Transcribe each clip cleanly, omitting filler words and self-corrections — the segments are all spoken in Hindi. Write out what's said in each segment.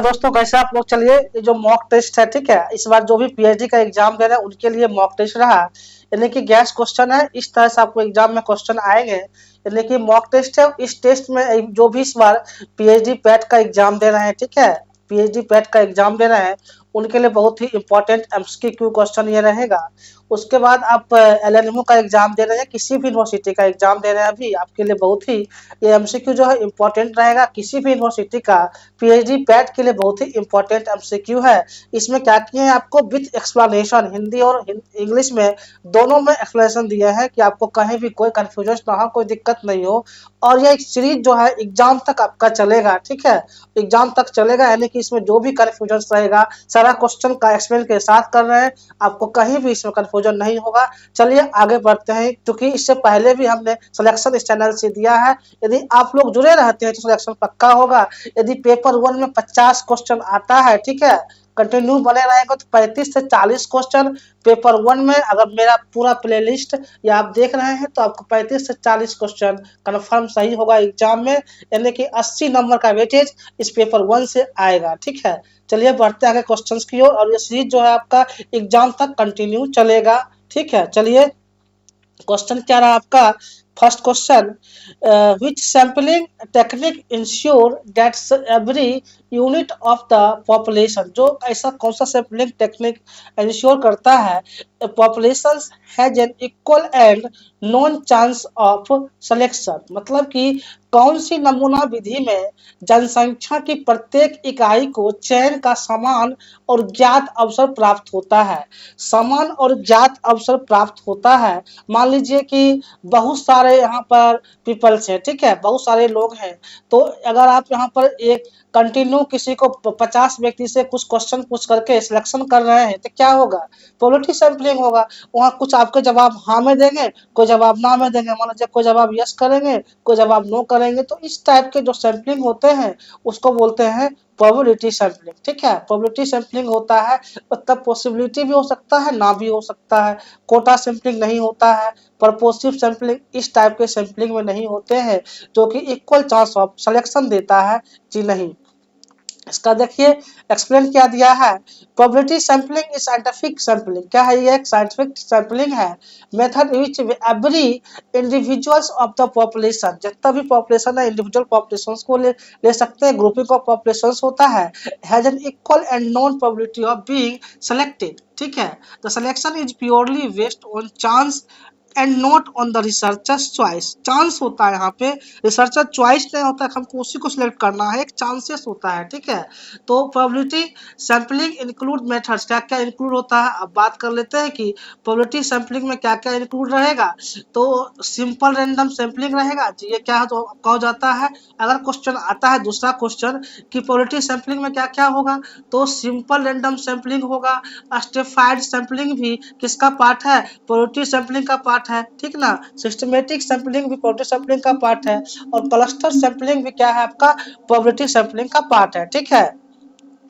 दोस्तों कैसे आप लोग। चलिए ये जो मॉक टेस्ट है, ठीक है, इस बार जो भी पीएचडी का एग्जाम दे रहे हैं उनके लिए मॉक टेस्ट रहा, यानी कि गैस क्वेश्चन है। इस तरह से आपको एग्जाम में क्वेश्चन आएंगे, यानी कि मॉक टेस्ट है। इस टेस्ट में जो भी इस बार पीएचडी पैट का एग्जाम दे रहे हैं, ठीक है, पीएचडी पैट का एग्जाम दे रहे हैं, उनके लिए बहुत ही इंपॉर्टेंट एमसीक्यू क्वेश्चन ये रहेगा। उसके बाद आप एलएलएमयू का एग्जाम दे रहे हैं, किसी भी यूनिवर्सिटी का एग्जाम दे रहे हैं, अभी आपके लिए बहुत ही ये एमसीक्यू जो है इंपॉर्टेंट रहेगा। किसी भी यूनिवर्सिटी का पीएचडी पैट के लिए बहुत ही इंपॉर्टेंट एमसीक्यू है। इसमें क्या किए हैं, आपको विथ एक्सप्लेनेशन हिंदी और इंग्लिश में दोनों में एक्सप्लेनेशन दिया है कि आपको कहीं भी कोई कंफ्यूजन ना हो, कोई दिक्कत नहीं हो। और यह सीरीज जो है एग्जाम तक आपका चलेगा, ठीक है, एग्जाम तक चलेगा, यानी कि इसमें जो भी कंफ्यूजन रहेगा सारा क्वेश्चन का एक्सप्लेन के साथ कर रहे हैं, आपको कहीं भी इसमें कंफ्यूजन नहीं होगा। चलिए आगे बढ़ते हैं, क्योंकि इससे पहले भी हमने सिलेक्शन इस चैनल से दिया है। यदि आप लोग जुड़े रहते हैं तो सिलेक्शन पक्का होगा। यदि पेपर 1 में 50 क्वेश्चन आता है, ठीक है, कंटिन्यू बने रहेंगे तो 35 से 40 क्वेश्चन पेपर 1 में, अगर मेरा पूरा प्लेलिस्ट या आप देख रहे हैं तो आपको 35 से 40 क्वेश्चन कंफर्म सही होगा एग्जाम में, यानी कि 80 नंबर का वेटेज इस पेपर 1 से आएगा, ठीक है। चलिए बढ़ते आगे क्वेश्चंस की ओर, और ये सीरीज जो है आपका एग्जाम तक कंटिन्यू चलेगा, ठीक है। चलिए क्वेश्चन क्या रहा आपका। First question, which sampling technique ensure that every unit of the population, जो ऐसा कौन सा सैम्पलिंग टेक्निक इंश्योर करता है population has an equal and non chance of selection, मतलब कि कौन सी नमूना विधि में जनसंख्या की प्रत्येक इकाई को चयन का समान और ज्ञात अवसर प्राप्त होता है। समान और ज्ञात अवसर प्राप्त होता है, मान लीजिए कि बहुत सारे यहाँ पर पीपल्स हैं, ठीक है, बहुत सारे लोग हैं, तो अगर आप यहाँ पर एक कंटिन्यू किसी को 50 व्यक्ति से कुछ क्वेश्चन पूछ करके सिलेक्शन कर रहे हैं तो क्या होगा, प्रोबेबिलिटी सैंपलिंग होगा। वहाँ कुछ आपके जवाब हाँ में देंगे, कोई जवाब ना में देंगे, मान लीजिए कोई जवाब यस करेंगे, कोई जवाब नो करेंगे, तो इस टाइप के जो सैंपलिंग होते हैं उसको बोलते हैं प्रोबेबिलिटी सैंपलिंग, ठीक है। प्रोबेबिलिटी सैंपलिंग होता है, मतलब पॉसिबिलिटी भी हो सकता है, ना भी हो सकता है, कोटा सैंपलिंग नहीं होता है, परपोसिव सैंपलिंग इस टाइप के सैंपलिंग में नहीं होते हैं, जो कि इक्वल चांस ऑफ सिलेक्शन देता है, जी नहीं। इसका देखिए एक्सप्लेन क्या दिया है, probability sampling is scientific sampling, क्या है ये, एक साइंटिफिक सैंपलिंग है। Method which every individuals of the population, जितना भी पॉपुलेशन है इंडिविजुअल पॉपुलेशंस को ले सकते हैं, ग्रुपिंग ऑफ पॉपुलेशंस होता है, has an equal and non probability of being selected, ठीक है। The selection is purely based on chance and not on the researchers choice, chance होता है यहाँ पे, रिसर्चर चॉइस नहीं होता है, हमको उसी को सिलेक्ट करना है, एक चांसेस होता है, ठीक है। तो प्रोबेबिलिटी सैंपलिंग इंक्लूड मेथड्स, क्या क्या इंक्लूड होता है, अब बात कर लेते हैं कि प्रोबेबिलिटी सैंपलिंग में क्या क्या इंक्लूड रहेगा। तो सिंपल रैंडम सैंपलिंग रहेगा जी, ये क्या है तो कहा जाता है। अगर क्वेश्चन आता है दूसरा क्वेश्चन कि प्रोबेबिलिटी सैंपलिंग में क्या क्या होगा, तो सिंपल रैंडम सैंपलिंग होगा, स्टेफाइड सैंपलिंग भी किसका पार्ट है, प्रोबेबिलिटी सैंपलिंग का पार्ट है, ठीक ना। सिस्टमेटिक सैंपलिंग भी प्रोबेबिलिटी सैंपलिंग का पार्ट है, और क्लस्टर सैंपलिंग भी क्या है आपका, प्रोबेबिलिटी सैंपलिंग का पार्ट है, ठीक है।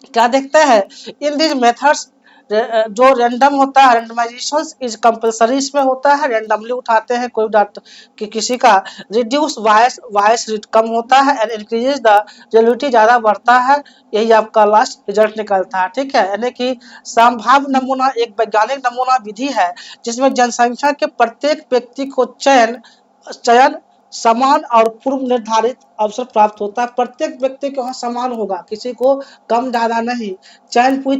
क्या देखते हैं इन दिस मेथड्स, जो रैंडम होता है रैंडमाइजेशन इज कंपलसरी, इसमें होता है रैंडमली उठाते हैं कोई डाटा कि किसी का, रिड्यूस वायस कम होता है एंड इंक्रीजेस द रियलिटी, ज्यादा बढ़ता है, यही आपका लास्ट रिजल्ट निकलता है, ठीक है। यानी कि संभाव्य नमूना एक वैज्ञानिक नमूना विधि है जिसमें जनसंख्या के प्रत्येक व्यक्ति को चयन समान और पूर्व निर्धारित अवसर प्राप्त होता है। प्रत्येक व्यक्ति को वहाँ समान होगा, किसी को कम ज्यादा नहीं, चयन पूरी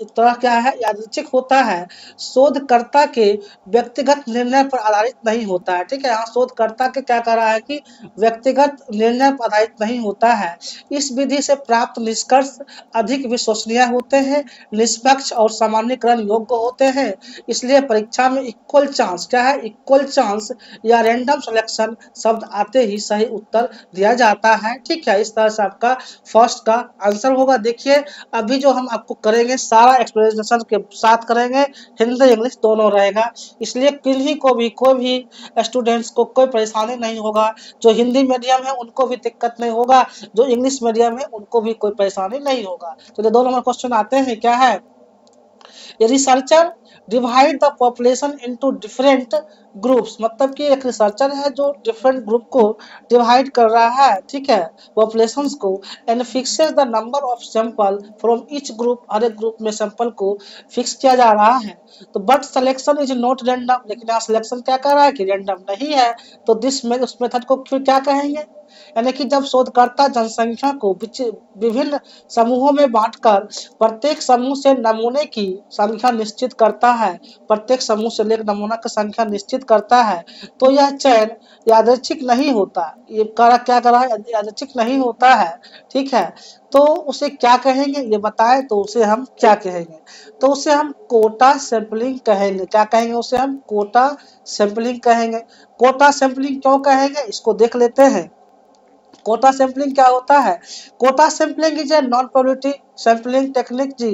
तरह क्या है, यादृच्छिक होता है, शोधकर्ता के व्यक्तिगत निर्णय पर आधारित नहीं होता है, ठीक है। यहाँ शोधकर्ता के क्या कर रहा है कि व्यक्तिगत निर्णय पर आधारित नहीं होता है। इस विधि से प्राप्त निष्कर्ष अधिक विश्वसनीय होते हैं, निष्पक्ष और सामान्यकरण योग्य होते हैं, इसलिए परीक्षा में इक्वल चांस, क्या है, इक्वल चांस या रैंडम सिलेक्शन शब्द आते ही सही उत्तर दिया जाता है, ठीक है। इस तरह से आपका फर्स्ट का आंसर होगा। देखिए अभी जो हम आपको करेंगे सारा एक्सप्लेनेशन के साथ करेंगे, हिंदी इंग्लिश दोनों रहेगा, इसलिए किन्हीं को भी कोई भी स्टूडेंट्स को कोई परेशानी नहीं होगा। जो हिंदी मीडियम है उनको भी दिक्कत नहीं होगा, जो इंग्लिश मीडियम है उनको भी कोई परेशानी नहीं होगा। तो 2 नंबर क्वेश्चन आते हैं, क्या है, a researcher divide the population into different groups, मतलब कि एक रिसर्चर है जो डिफरेंट ग्रुप को डिवाइड कर रहा है, ठीक है, पॉपुलेशंस को, and fixes the number of sample from each group, हर एक ग्रुप में सैंपल को फिक्स किया जा रहा है। तो but selection is not random, लेकिन यहाँ सिलेक्शन क्या कर रहा है कि रैंडम नहीं है। तो दिस में उस मेथड को फिर क्या कहेंगे, यानी कि जब शोधकर्ता जनसंख्या को विभिन्न समूहों में बांटकर प्रत्येक समूह से नमूने की संख्या निश्चित करता है, प्रत्येक समूह से एक नमूना की संख्या निश्चित करता है, तो यह चयन यादृच्छिक नहीं होता, ये क्या करा है, यादृच्छिक नहीं होता है, ठीक है। तो उसे क्या कहेंगे ये बताए, तो उसे हम क्या कहेंगे, तो उसे हम कोटा सैंपलिंग कहेंगे। क्या कहेंगे, उसे हम कोटा सैंपलिंग कहेंगे। कोटा सैंपलिंग क्यों कहेंगे, इसको देख लेते हैं। कोटा सैंपलिंग क्या होता है, quota sampling is a non probability sampling technique जी।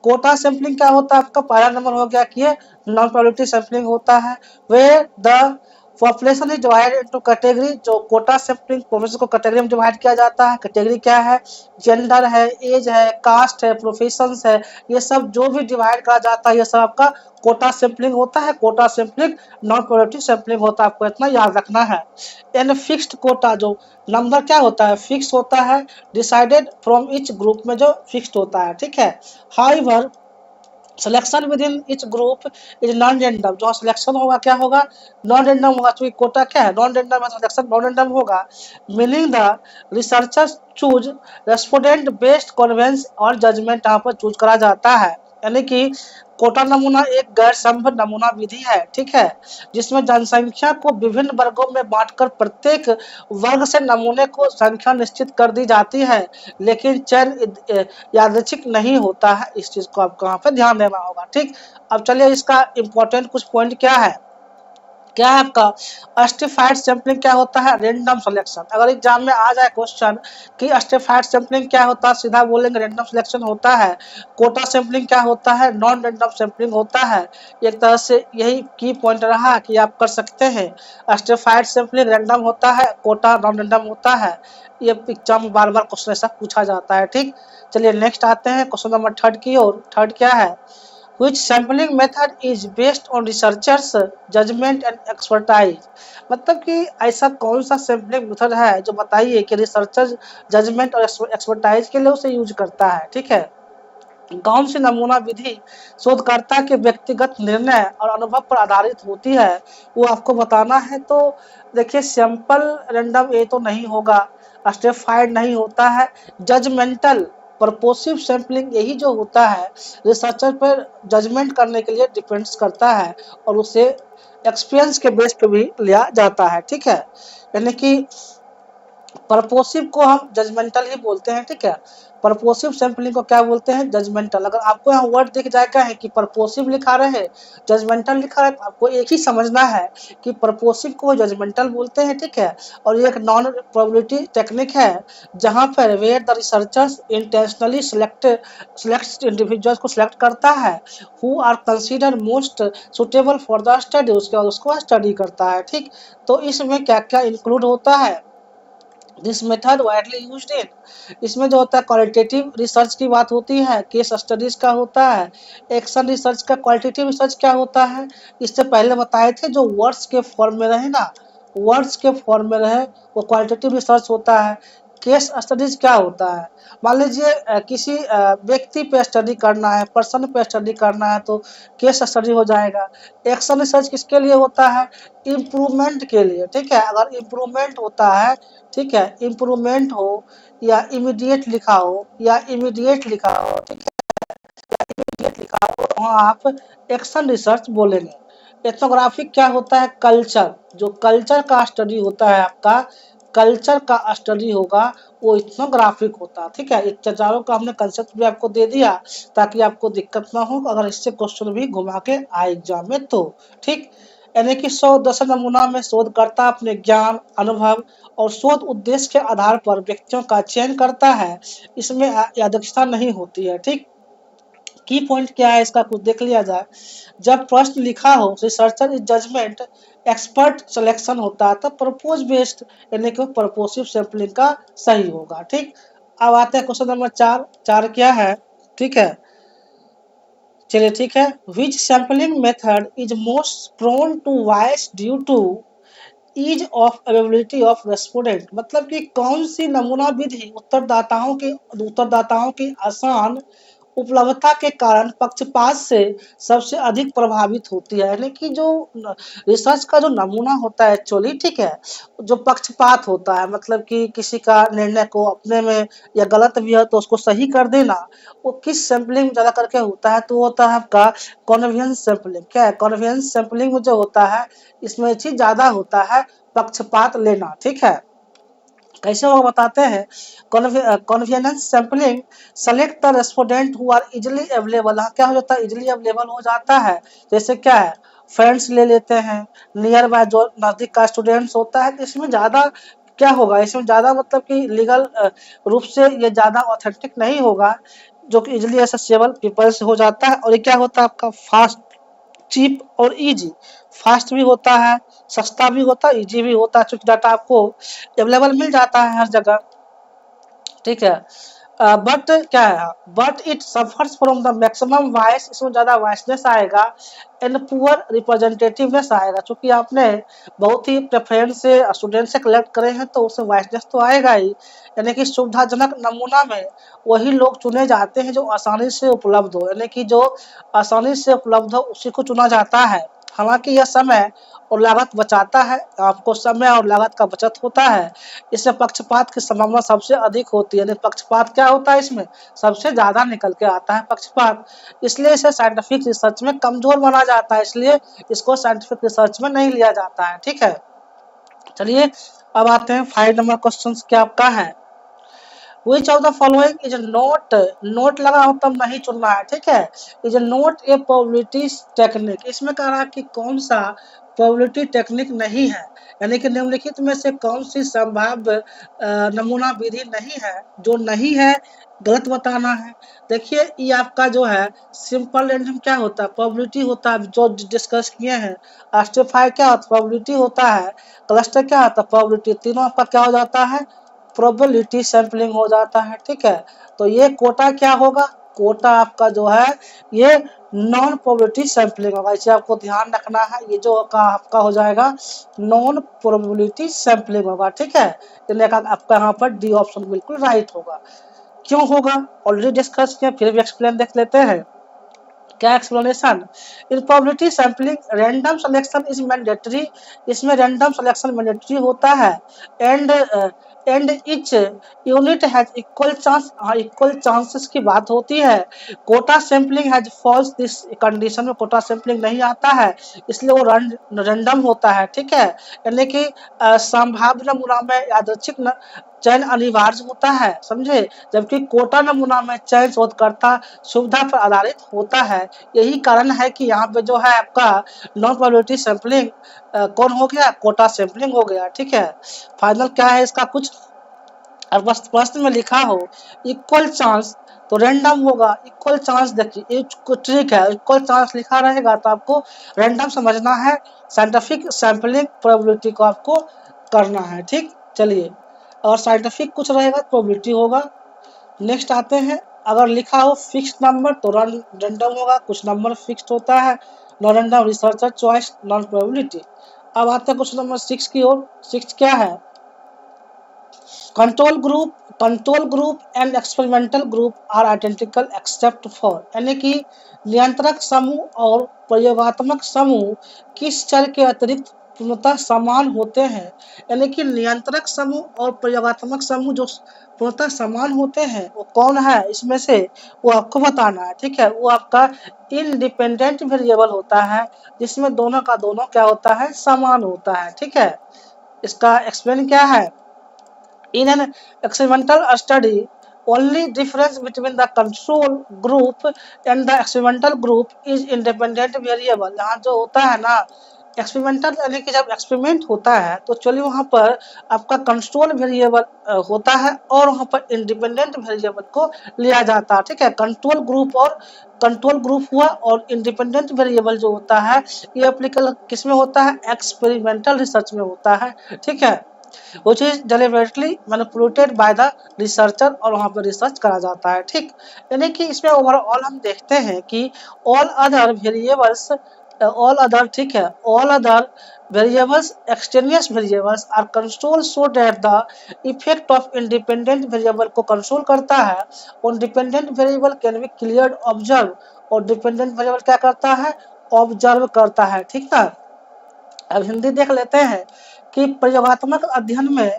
कोटा सैंपलिंग क्या होता है, आपका पहला नंबर हो गया कि ये नॉन प्रोबेबिलिटी सैंपलिंग होता है। Way the population is divided into category, जो कोटा सैंपलिंग पॉपुलेशन को कैटेगरी में डिवाइड किया जाता है। कैटेगरी क्या है, जेंडर है, एज है, कास्ट है, प्रोफेशंस है, ये सब जो भी डिवाइड करा जाता है ये सब आपका कोटा सैंपलिंग होता है। Quota sampling non probability sampling होता है, आपको इतना याद रखना है। एंड फिक्स्ड कोटा, जो नंबर क्या होता है, फिक्स होता है, डिसाइडेड फ्रॉम ईच ग्रुप में जो फिक्स्ड होता है, ठीक है। However selection with in each group is non random, जो सिलेक्शन होगा क्या होगा, नॉन रैंडम होगा, क्योंकि कोटा क्या है, नॉन रैंडम है, सिलेक्शन नॉन रैंडम होगा। Meaning the researchers choose respondent based conveyance और जजमेंट यहाँ पर चूज करा जाता है, यानी कि कोटा नमूना एक गैर संभव नमूना विधि है, ठीक है, जिसमें जनसंख्या को विभिन्न वर्गों में बांटकर प्रत्येक वर्ग से नमूने को संख्या निश्चित कर दी जाती है, लेकिन चयन यादृच्छिक नहीं होता है। इस चीज को आपको यहाँ पे ध्यान देना होगा, ठीक। अब चलिए इसका इंपॉर्टेंट कुछ पॉइंट क्या है, क्या है आपका स्ट्रेटिफाइड सैंपलिंग क्या होता है, रैंडम सिलेक्शन। अगर एग्जाम में आ जाए क्वेश्चन कि स्ट्रेटिफाइड सैंपलिंग क्या होता है, सीधा बोलेंगे रैंडम सिलेक्शन होता है। कोटा सैंपलिंग क्या होता है, नॉन रैंडम सैंपलिंग होता है। एक तरह से यही की पॉइंट रहा कि आप कर सकते हैं, स्ट्रेटिफाइड सैंपलिंग रैंडम होता है, कोटा नॉन रैंडम होता है। ये एग्जाम में बार बार क्वेश्चन ऐसा पूछा जाता है, ठीक। चलिए नेक्स्ट आते हैं क्वेश्चन नंबर थर्ड की ओर। थर्ड क्या है, which sampling method is based on researchers judgment and expertise, मतलब कि ऐसा कौन सा सैम्पलिंग मेथड है जो बताइए कि रिसर्चर जजमेंट और एक्सपर्टाइज के लिए उसे यूज करता है, ठीक है। कौन सी नमूना विधि शोधकर्ता के व्यक्तिगत निर्णय और अनुभव पर आधारित होती है, वो आपको बताना है। तो देखिए सैंपल रैंडम ये तो नहीं होगा, स्ट्रेटिफाइड नहीं होता है, जजमेंटल परपोसिव सैंपलिंग यही जो होता है रिसर्चर पर जजमेंट करने के लिए डिपेंड्स करता है, और उसे एक्सपीरियंस के बेस पे भी लिया जाता है, ठीक है। यानी कि परपोसिव को हम जजमेंटल ही बोलते हैं, ठीक है। परपोसिव सैंपलिंग को क्या बोलते हैं, जजमेंटल। अगर आपको यहाँ वर्ड दिख जाएगा है कि परपोसिव लिखा रहे जजमेंटल लिखा है, तो आपको एक ही समझना है कि परपोसिव को जजमेंटल बोलते हैं, ठीक है। और ये एक नॉन प्रोबेबिलिटी टेक्निक है, जहाँ पर where the researchers intentionally select individuals को सिलेक्ट करता है who are consider most suitable for the study, उसके बाद उसको स्टडी करता है, ठीक। तो इसमें क्या क्या इंक्लूड होता है, this method widely used in, इसमें जो होता है क्वालिटेटिव रिसर्च की बात होती है, केस स्टडीज का होता है, एक्शन रिसर्च का। क्वालिटेटिव रिसर्च क्या होता है, इससे पहले बताए थे, जो वर्ड्स के फॉर्म में रहे ना, वर्ड्स के फॉर्म में रहे वो क्वालिटेटिव रिसर्च होता है। केस स्टडीज क्या होता है, मान लीजिए किसी व्यक्ति पे स्टडी करना है, पर्सन पे स्टडी करना है, तो केस स्टडी हो जाएगा। एक्शन रिसर्च किसके लिए होता है, इम्प्रूवमेंट के लिए, ठीक है। अगर इम्प्रूवमेंट होता है, ठीक है, इम्प्रूवमेंट हो या इमीडिएट लिखा हो या इमीडिएट लिखा हो, ठीक है, इमीडिएट लिखा हो, वहाँ आप एक्शन रिसर्च बोलेंगे। एथनोग्राफिक क्या होता है, कल्चर, जो कल्चर का स्टडी होता है आपका, कल्चर का स्टडी होगा वो इथनोग्राफिक होता है, ठीक है। चारों का हमने कंसेप्ट भी आपको दे दिया ताकि आपको दिक्कत ना हो अगर इससे क्वेश्चन भी घुमा के आए एग्जाम में तो, ठीक। यानी कि 110 नमूना में शोधकर्ता अपने ज्ञान, अनुभव और शोध उद्देश्य के आधार पर व्यक्तियों का चयन करता है, इसमें यादृच्छिकता नहीं होती है, ठीक। की पॉइंट क्या है इसका कुछ देख लिया जाए। जब प्रश्न लिखा हो researcher is judgement expert selection होता है, तब प्रपोज बेस्ड यानी कि प्रपोसिव सैंपलिंग का सही होगा, ठीक। अब आते हैं क्वेश्चन नंबर 4। 4 क्या है, ठीक है, चलिए ठीक है। Which sampling method is most prone to bias due to ease of availability of respondent, मतलब कि कौन सी नमूना विधि उत्तरदाताओं की आसान उपलब्धता के कारण पक्षपात से सबसे अधिक प्रभावित होती है। यानी कि जो रिसर्च का जो नमूना होता है एक्चुअली, ठीक है, जो पक्षपात होता है, मतलब कि किसी का निर्णय को अपने में या गलत भी है तो उसको सही कर देना, वो किस सैम्पलिंग में ज्यादा करके होता है, तो वो होता है आपका कॉन्वेंस सैम्पलिंग। क्या है कॉन्वेंस सैम्पलिंग में जो होता है, इसमें चीज ज्यादा होता है पक्षपात लेना, ठीक है। कैसे वो बताते हैं। Convenience sampling select the respondent who are easily available. हाँ, क्या हो जाता है, इजिली अवेलेबल हो जाता है। जैसे क्या है, फ्रेंड्स ले लेते हैं, नियर बाय जो नजदीक का स्टूडेंट्स होता है, इसमें ज्यादा क्या होगा, इसमें ज्यादा मतलब कि लीगल रूप से ये ज्यादा ऑथेंटिक नहीं होगा, जो कि इजिली एसेसिबल पीपल से हो जाता है। और ये क्या होता है आपका फास्ट, चीप और इजी। फास्ट भी होता है, सस्ता भी होता है, इजी भी होता है, क्योंकि डाटा आपको अवेलेबल मिल जाता है हर जगह, ठीक है। बट क्या है, but it suffers from the maximum vice, इसमें ज्यादा वाइसनेस आएगा, एंड पुअर रिप्रेजेंटेटिवनेस आएगा, क्योंकि आपने बहुत ही प्रेफरेंस से स्टूडेंट से कलेक्ट करे हैं तो उसमें वाइसनेस तो आएगा ही। यानी कि सुविधाजनक नमूना में वही लोग चुने जाते हैं जो आसानी से उपलब्ध हो, यानी कि जो आसानी से उपलब्ध हो उसी को चुना जाता है। हालांकि यह समय और लागत बचाता है, आपको समय और लागत का बचत होता है। इसमें पक्षपात की संभावना सबसे अधिक होती है, यानी पक्षपात क्या होता है, इसमें सबसे ज्यादा निकल के आता है पक्षपात। इसलिए इसे साइंटिफिक रिसर्च में कमजोर माना जाता है, इसलिए इसको साइंटिफिक रिसर्च में नहीं लिया जाता है, ठीक है। चलिए अब आते हैं 5 नंबर क्वेश्चन क्या आपका है। Which of the following is not, note लगा हो तब नहीं चुनना है, ठीक है। Is not a probability technique, इसमें कह रहा है कि कौन सा प्रोबेबिलिटी टेक्निक नहीं है, यानी कि निम्नलिखित में से कौन सी संभाव्य नमूना विधि नहीं है। जो नहीं है गलत बताना है। देखिए ये आपका जो है सिंपल रैंडम क्या होता है, प्रोबेबिलिटी होता है, जो डिस्कस किए हैं। स्ट्रेटिफाई क्या होता है, प्रोबेबिलिटी होता है। क्लस्टर क्या होता है, प्रोबेबिलिटी। तीनों आपका क्या हो जाता है, प्रोबेबिलिटी सैंपलिंग हो जाता है, ठीक है। तो ये कोटा क्या होगा, कोटा आपका जो है ये नॉन प्रोबेबिलिटी सैंपलिंग होगा, इसे आपको ध्यान रखना है। ये जो आपका हो जाएगा नॉन प्रोबेबिलिटी सैंपलिंग होगा, ठीक है। आपका यहाँ पर डी ऑप्शन बिल्कुल राइट होगा। क्यों होगा, ऑलरेडी डिस्कस किया, फिर भी एक्सप्लेन देख लेते हैं। क्या explanation, in probability sampling random selection is mandatory, इसमें रैंडम सिलेक्शन मैंडेटरी होता है। And and each unit has equal chance, हाँ इक्वल चांसेस की बात होती है। Quota sampling has falls, this condition में कोटा सैंपलिंग नहीं आता है, इसलिए वो रैंडम होता है, ठीक है। यानी कि संभाव्य नमूना में यादृच्छिक चयन अनिवार्य होता है, समझे, जबकि कोटा नमूना में चयन शोधकर्ता सुविधा पर आधारित होता है। यही कारण है कि यहाँ पे जो है आपका नॉन प्रोबेबिलिटी सैंपलिंग कौन हो गया, कोटा सैंपलिंग हो गया, ठीक है। फाइनल क्या है इसका कुछ, और बस प्रश्न में लिखा हो इक्वल चांस तो रैंडम होगा, इक्वल चांस देखिए एक ट्रिक है, इक्वल चांस लिखा रहेगा तो आपको रैंडम समझना है, साइंटिफिक सैंपलिंग प्रोबेबिलिटी को आपको करना है, ठीक। चलिए, और साइंटिफिक कुछ रहेगा प्रोबेबिलिटी होगा। नेक्स्ट आते हैं, अगर लिखा हो फिक्स नंबर तो रैंडम होगा, कुछ नंबर फिक्स्ड होता है, non random researcher choice non probability. अब आते हैं क्वेश्चन नंबर 6 की ओर। 6 क्या है, control group and experimental group are identical except for, यानी कि नियंत्रक समूह और प्रयोगात्मक समूह किस चर के अतिरिक्त पूर्णतः समान होते हैं। यानी कि नियंत्रक समूह और प्रयोगात्मक समूह जो पूर्णतः समान होते हैं वो कौन है इसमें से, वो आपको बताना है, ठीक है। वो आपका इंडिपेंडेंट वेरिएबल होता है, जिसमें दोनों का दोनों क्या होता है, समान होता है, ठीक है। इसका एक्सप्लेन क्या है, in an experimental study only difference between the control group and the experimental group is independent variable। यहाँ जो होता है ना एक्सपेरिमेंटल, यानी कि जब एक्सपेरिमेंट होता है तो चलिए वहाँ पर आपका कंट्रोल वेरिएबल होता है और वहाँ पर इंडिपेंडेंट वेरिएबल को लिया जाता है, ठीक है। कंट्रोल ग्रुप हुआ और इंडिपेंडेंट वेरिएबल जो होता है ये एप्लीकेबल किस में होता है, एक्सपेरिमेंटल रिसर्च में होता है, ठीक है। which is deliberately manipulated by the researcher, और वहाँ पे रिसर्च करा जाता है। ठीक, यानी कि इसमें ओवरऑल हम देखते हैं कि all other variables, all other, ठीक है, all other variables, extraneous variables are control so that the effect of independent variable को कंट्रोल करता है, और dependent variable can be cleared observe, और डिपेंडेंट वेरिएबल क्या करता है, ऑब्जर्व करता है। ठीक है, अब हिंदी देख लेते हैं कि प्रयोगात्मक अध्ययन में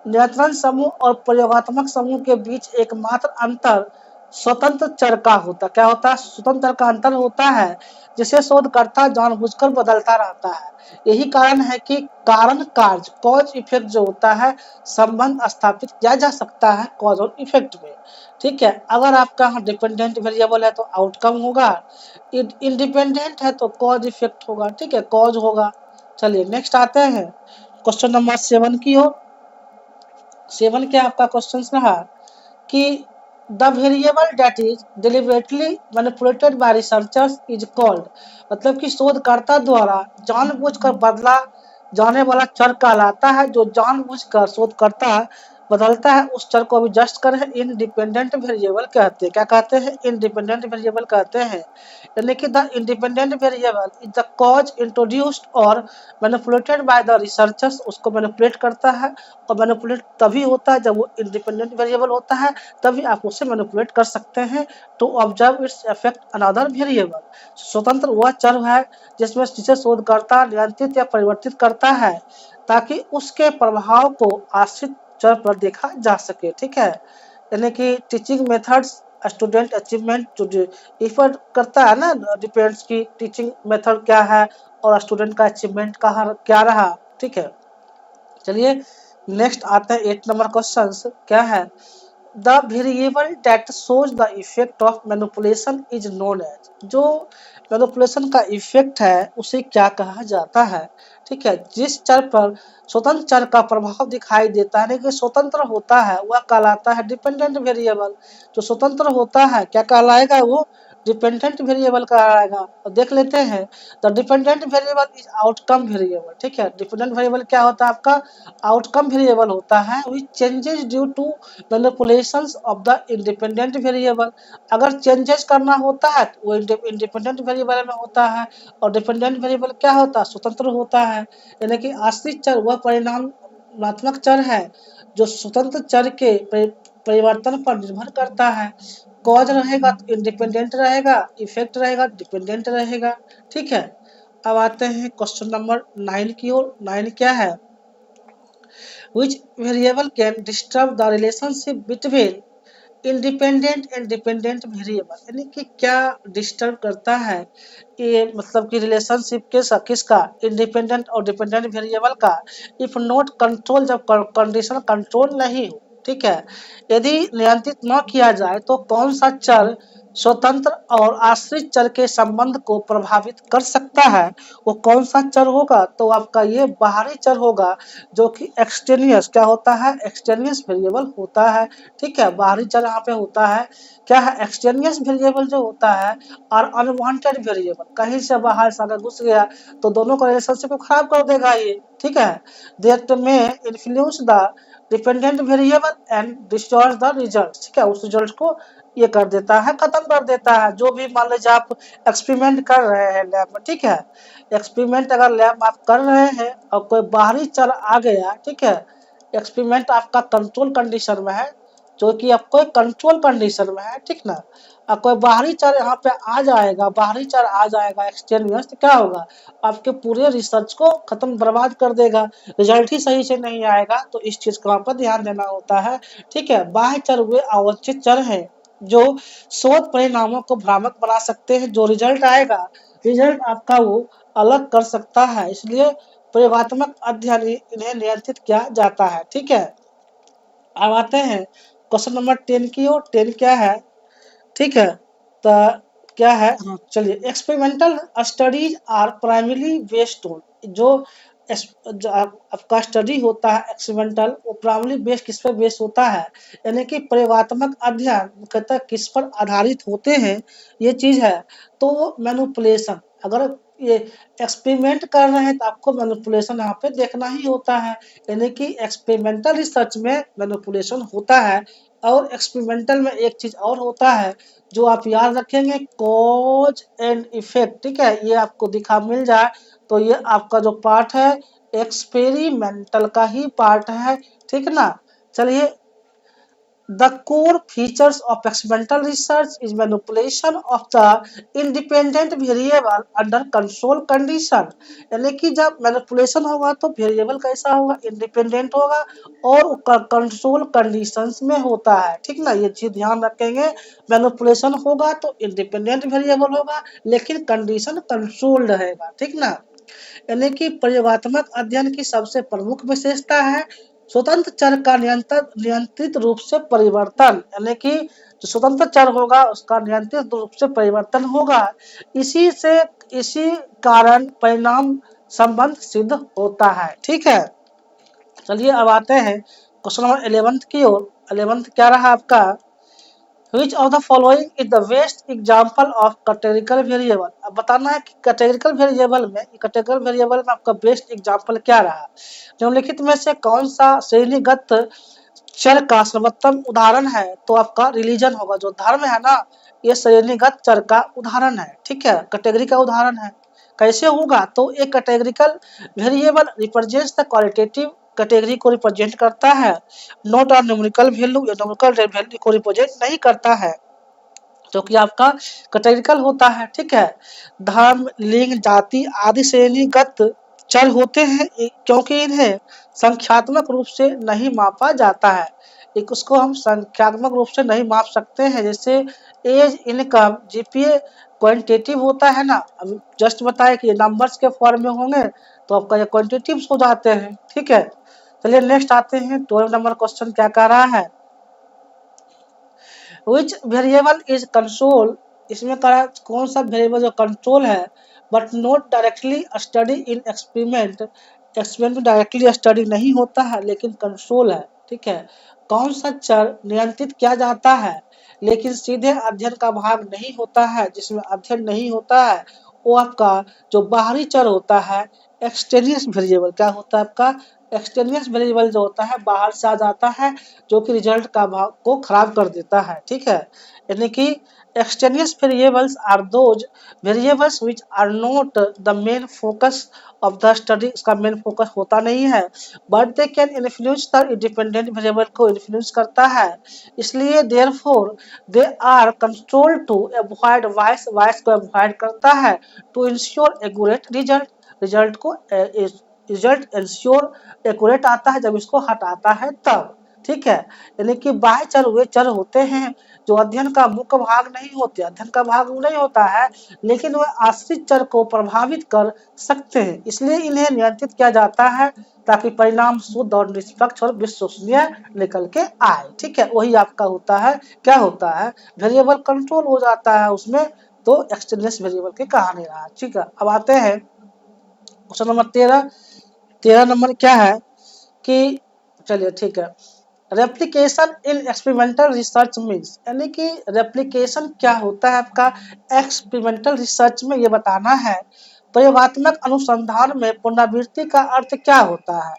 नियंत्रण समूह और प्रयोगात्मक समूह के बीच एकमात्र अंतर स्वतंत्र चर का होता, क्या होता है, स्वतंत्र चर का अंतर होता है, जिसे शोधकर्ता जानबूझकर बदलता रहता है। यही कारण है कि कारण कार्य, कॉज इफेक्ट जो होता है, संबंध स्थापित किया जा सकता है कॉज और इफेक्ट में। ठीक है, अगर आपका यहाँ डिपेंडेंट वेरिएबल है तो आउटकम होगा, इंडिपेंडेंट है तो कॉज इफेक्ट होगा। ठीक है, कॉज होगा। चलिए नेक्स्ट आते हैं क्वेश्चन नंबर 7 की ओर। 7 क्या आपका क्वेश्चन रहा कि the variable that is deliberately manipulated bye researchers is called, मतलब कि शोधकर्ता द्वारा जानबूझकर बदला जाने वाला चर कहलाता है, जो जानबूझकर शोधकर्ता बदलता है उस चर को भी जस्ट कर इंडिपेंडेंट वेरिएबल कहते हैं। क्या कहते हैं, इंडिपेंडेंट वेरिएबल कहते हैं। यानी कि the independent variable is the cause introduced और मैनिपुलेटेड बाय द रिसर्चर्स, उसको मैनिपुलेट करता है, और मैनिपुलेट तभी होता है जब वो इंडिपेंडेंट वेरिएबल होता है, तभी आप उसे मैनिपुलेट कर सकते हैं। To observe its effect another variable, स्वतंत्र वह चर है जिसमें जिसे शोधकर्ता नियंत्रित या परिवर्तित करता है ताकि उसके प्रभाव को आश्रित चर पर देखा जा सके। ठीक है, यानी कि टीचिंग मेथड्स, स्टूडेंट अचीवमेंट जो इफर्ट करता है ना, डिपेंड्स की टीचिंग मेथड क्या है और स्टूडेंट का अचीवमेंट कहाँ क्या रहा। ठीक है, चलिए नेक्स्ट आते हैं 8 नंबर क्वेश्चन। क्या है, the variable that shows the effect of manipulation is known as, जो मैनिपुलेशन का इफेक्ट है उसे क्या कहा जाता है। ठीक है, जिस चर पर स्वतंत्र चर का प्रभाव दिखाई देता है, कि स्वतंत्र होता है, वह कहलाता है डिपेंडेंट वेरिएबल। जो स्वतंत्र होता है क्या कहलाएगा, वो डिपेंडेंट वेरिएबल कहलाएगा। और देख लेते हैं, the dependent variable is outcome variable. ठीक है, डिपेंडेंट वेरिएबल क्या होता है आपका, आउटकम वेरिएबल होता है, which changes due to manipulations of the independent variable. अगर चेंजेस करना होता है तो वो इंडिपेंडेंट वेरिएबल में होता है, और डिपेंडेंट वेरिएबल क्या होता है, स्वतंत्र होता है। यानी कि आश्रित चर वह परिणामात्मक चर है जो स्वतंत्र चर के परिवर्तन पर निर्भर करता है। कॉज रहेगा तो इंडिपेंडेंट रहेगा, इफेक्ट रहेगा डिपेंडेंट रहेगा। ठीक है, अब आते हैं क्वेश्चन नंबर 9 की ओर। 9 क्या है, which variable can disturb the relationship between independent and dependent variable, यानी कि क्या डिस्टर्ब करता है ये, मतलब कि रिलेशनशिप के किसका, इंडिपेंडेंट और डिपेंडेंट वेरिएबल का। इफ नॉट कंट्रोल, जब कंडीशन कंट्रोल नहीं हो। ठीक है, यदि नियंत्रित न किया जाए तो कौन सा चर स्वतंत्र और आश्रित चर के संबंध को प्रभावित कर सकता है, वो कौन सा चर होगा, तो आपका ये बाहरी चर होगा, जो कि एक्सटेनियस क्या होता है, एक्सटेनियस वेरिएबल होता है। ठीक है, बाहरी चर यहाँ पे होता है, क्या है, एक्सटेनियस वेरिएबल जो होता है, और अनवांटेड वेरिएबल, कहीं से बाहर से अगर घुस गया तो दोनों का रिलेशनशिप को खराब कर देगा ये। ठीक है, दैट में influence the dependent variable and distort the result. ठीक है, उस रिजल्ट को ये कर देता है, खत्म कर देता है। जो भी मान लीजिए आप एक्सपेरिमेंट कर रहे हैं लैब में, ठीक है, एक्सपेरिमेंट अगर लैब आप कर रहे हैं और कोई बाहरी चर आ गया, ठीक है, एक्सपेरिमेंट आपका कंट्रोल कंडीशन में है, जो कि आपको कंट्रोल कंडीशन में है, ठीक ना, और कोई बाहरी चर यहाँ पे आ जाएगा, बाहरी चर आ जाएगा एक्सटेनियस, तो क्या होगा, आपके पूरे रिसर्च को खत्म बर्बाद कर देगा, रिजल्ट ही सही से नहीं आएगा। तो इस चीज को आपको ध्यान देना होता है। ठीक है, बाह्य चर वे अवांछित चर है जो शोध परिणामों को भ्रामक बना सकते हैं, जो रिजल्ट आएगा, रिजल्ट आपका वो अलग कर सकता है, इसलिए प्रयोगात्मक अध्ययन इन्हें नियंत्रित किया जाता है। ठीक है, अब आते हैं क्वेश्चन नंबर 10 की ओर। 10 क्या है, ठीक है, तो क्या है, हाँ चलिए, experimental studies are primary based on, जो आपका स्टडी होता है एक्सपेरिमेंटल, वो प्राइमरी बेस्ड किस पर बेस होता है, यानी कि प्रयोगात्मक अध्ययन मुख्यतः किस पर आधारित होते हैं, ये चीज है। तो मैनिपुलेशन, अगर ये एक्सपेरिमेंट कर रहे हैं तो आपको मैनिपुलेशन यहाँ पे देखना ही होता है, यानी कि एक्सपेरिमेंटल रिसर्च में मैनिपुलेशन होता है। और एक्सपेरिमेंटल में एक चीज और होता है जो आप याद रखेंगे, कॉज एंड इफेक्ट, ठीक है, ये आपको दिखा मिल जाए तो ये आपका जो पार्ट है एक्सपेरिमेंटल का ही पार्ट है, ठीक ना। चलिए, the core features of experimental research is manipulation of the independent variable under control condition, यानी कि जब मैनिपुलेशन होगा तो वेरिएबल कैसा होगा, इंडिपेंडेंट होगा और कंट्रोल कंडीशंस में होता है, ठीक ना, ये चीज ध्यान रखेंगे। मैनिपुलेशन होगा तो इंडिपेंडेंट वेरिएबल होगा लेकिन कंडीशन कंट्रोल्ड रहेगा, ठीक ना। यानी कि प्रयोगात्मक अध्ययन की सबसे प्रमुख विशेषता है स्वतंत्र चर का नियंत्रित रूप से परिवर्तन, यानी कि जो स्वतंत्र चर होगा उसका नियंत्रित रूप से परिवर्तन होगा, इसी कारण परिणाम संबंध सिद्ध होता है, ठीक है। चलिए अब आते हैं क्वेश्चन नंबर 11 की ओर। 11 क्या रहा आपका, Which of the following is the best example of categorical variable? अब बताना है कि कैटेगरिकल वेरिएबल में आपका बेस्ट एग्जांपल क्या रहा। निम्नलिखित में से कौन सा श्रेणीगत चर का सर्वोत्तम उदाहरण है, तो आपका रिलीजन होगा, जो धर्म है ना ये श्रेणीगत चर का उदाहरण है, ठीक है, कैटेगरी का उदाहरण है। कैसे होगा, तो एक categorical variable represents the qualitative category को रिप्रेजेंट करता है, नॉट और न्यूमेरिकल वैल्यू या न्यूमेरिकल वैल्यू को रिप्रेजेंट नहीं करता है, जो कि आपका कैटेगरिकल होता है, ठीक है। धर्म, लिंग, जाति आदि श्रेणीगत चर होते हैं क्योंकि इन्हें संख्यात्मक रूप से नहीं मापा जाता है। एक उसको हम संख्यात्मक रूप से नहीं माप सकते हैं, जैसे एज, इनकम, जीपीए क्वांटिटेटिव होता है ना, अब जस्ट बताया कि ये नंबर्स के फॉर्म में होंगे तो आपका ये क्वांटिटेटिव हो जाते हैं, ठीक है। चलिए नेक्स्ट आते हैं 12 नंबर क्वेश्चन क्या कह रहा है, विच वेरिएबल इज कंट्रोल, इसमें कहा कौन सा वेरिएबल जो कंट्रोल है but not directly study in experiment में डायरेक्टली स्टडी नहीं होता है लेकिन कंट्रोल है, ठीक है। कौन सा चर नियंत्रित किया जाता है लेकिन सीधे अध्ययन का भाग नहीं होता है, जिसमें अध्ययन नहीं होता है वो आपका जो बाहरी चर होता है एक्सटेनियस वेरिएबल, क्या होता है आपका एक्सटेनियस वेरिएबल जो होता है बाहर से आ जाता है जो कि रिजल्ट का भाग को खराब कर देता है, ठीक है। यानी कि extraneous variables are those variables which are not the main focus of the study, इसका मेन फोकस होता नहीं है but they can influence the independent variable को इन्फ्लुएंस करता है, इसलिए therefore they are controlled to avoid bias को अवॉइड करता है to ensure accurate रिजल्ट को रिजल्ट इंश्योर एक्यूरेट आता है जब इसको हटाता है तब, ठीक है। यानी कि बाह्य चर वे चर होते हैं जो अध्ययन का मुख्य भाग नहीं होते, अध्ययन का भाग नहीं होता है लेकिन वह आश्रित चर को प्रभावित कर सकते हैं, इसलिए इन्हें नियंत्रित किया जाता है ताकि परिणाम शुद्ध और निष्पक्ष और विश्वसनीय निकल के आए, ठीक है। वही आपका होता है, क्या होता है वेरिएबल कंट्रोल हो जाता है उसमें, तो एक्सटेनियस वेरिएबल की कहानी रहा, ठीक है। अब आते हैं क्वेश्चन नंबर 13 नंबर क्या है कि, चलिए ठीक है, replication in experimental research means, यानी कि रेप्लिकेशन क्या होता है आपका एक्सपेरिमेंटल रिसर्च में, ये बताना है। प्रयोगात्मक अनुसंधान में पुनरावृत्ति का अर्थ क्या होता है,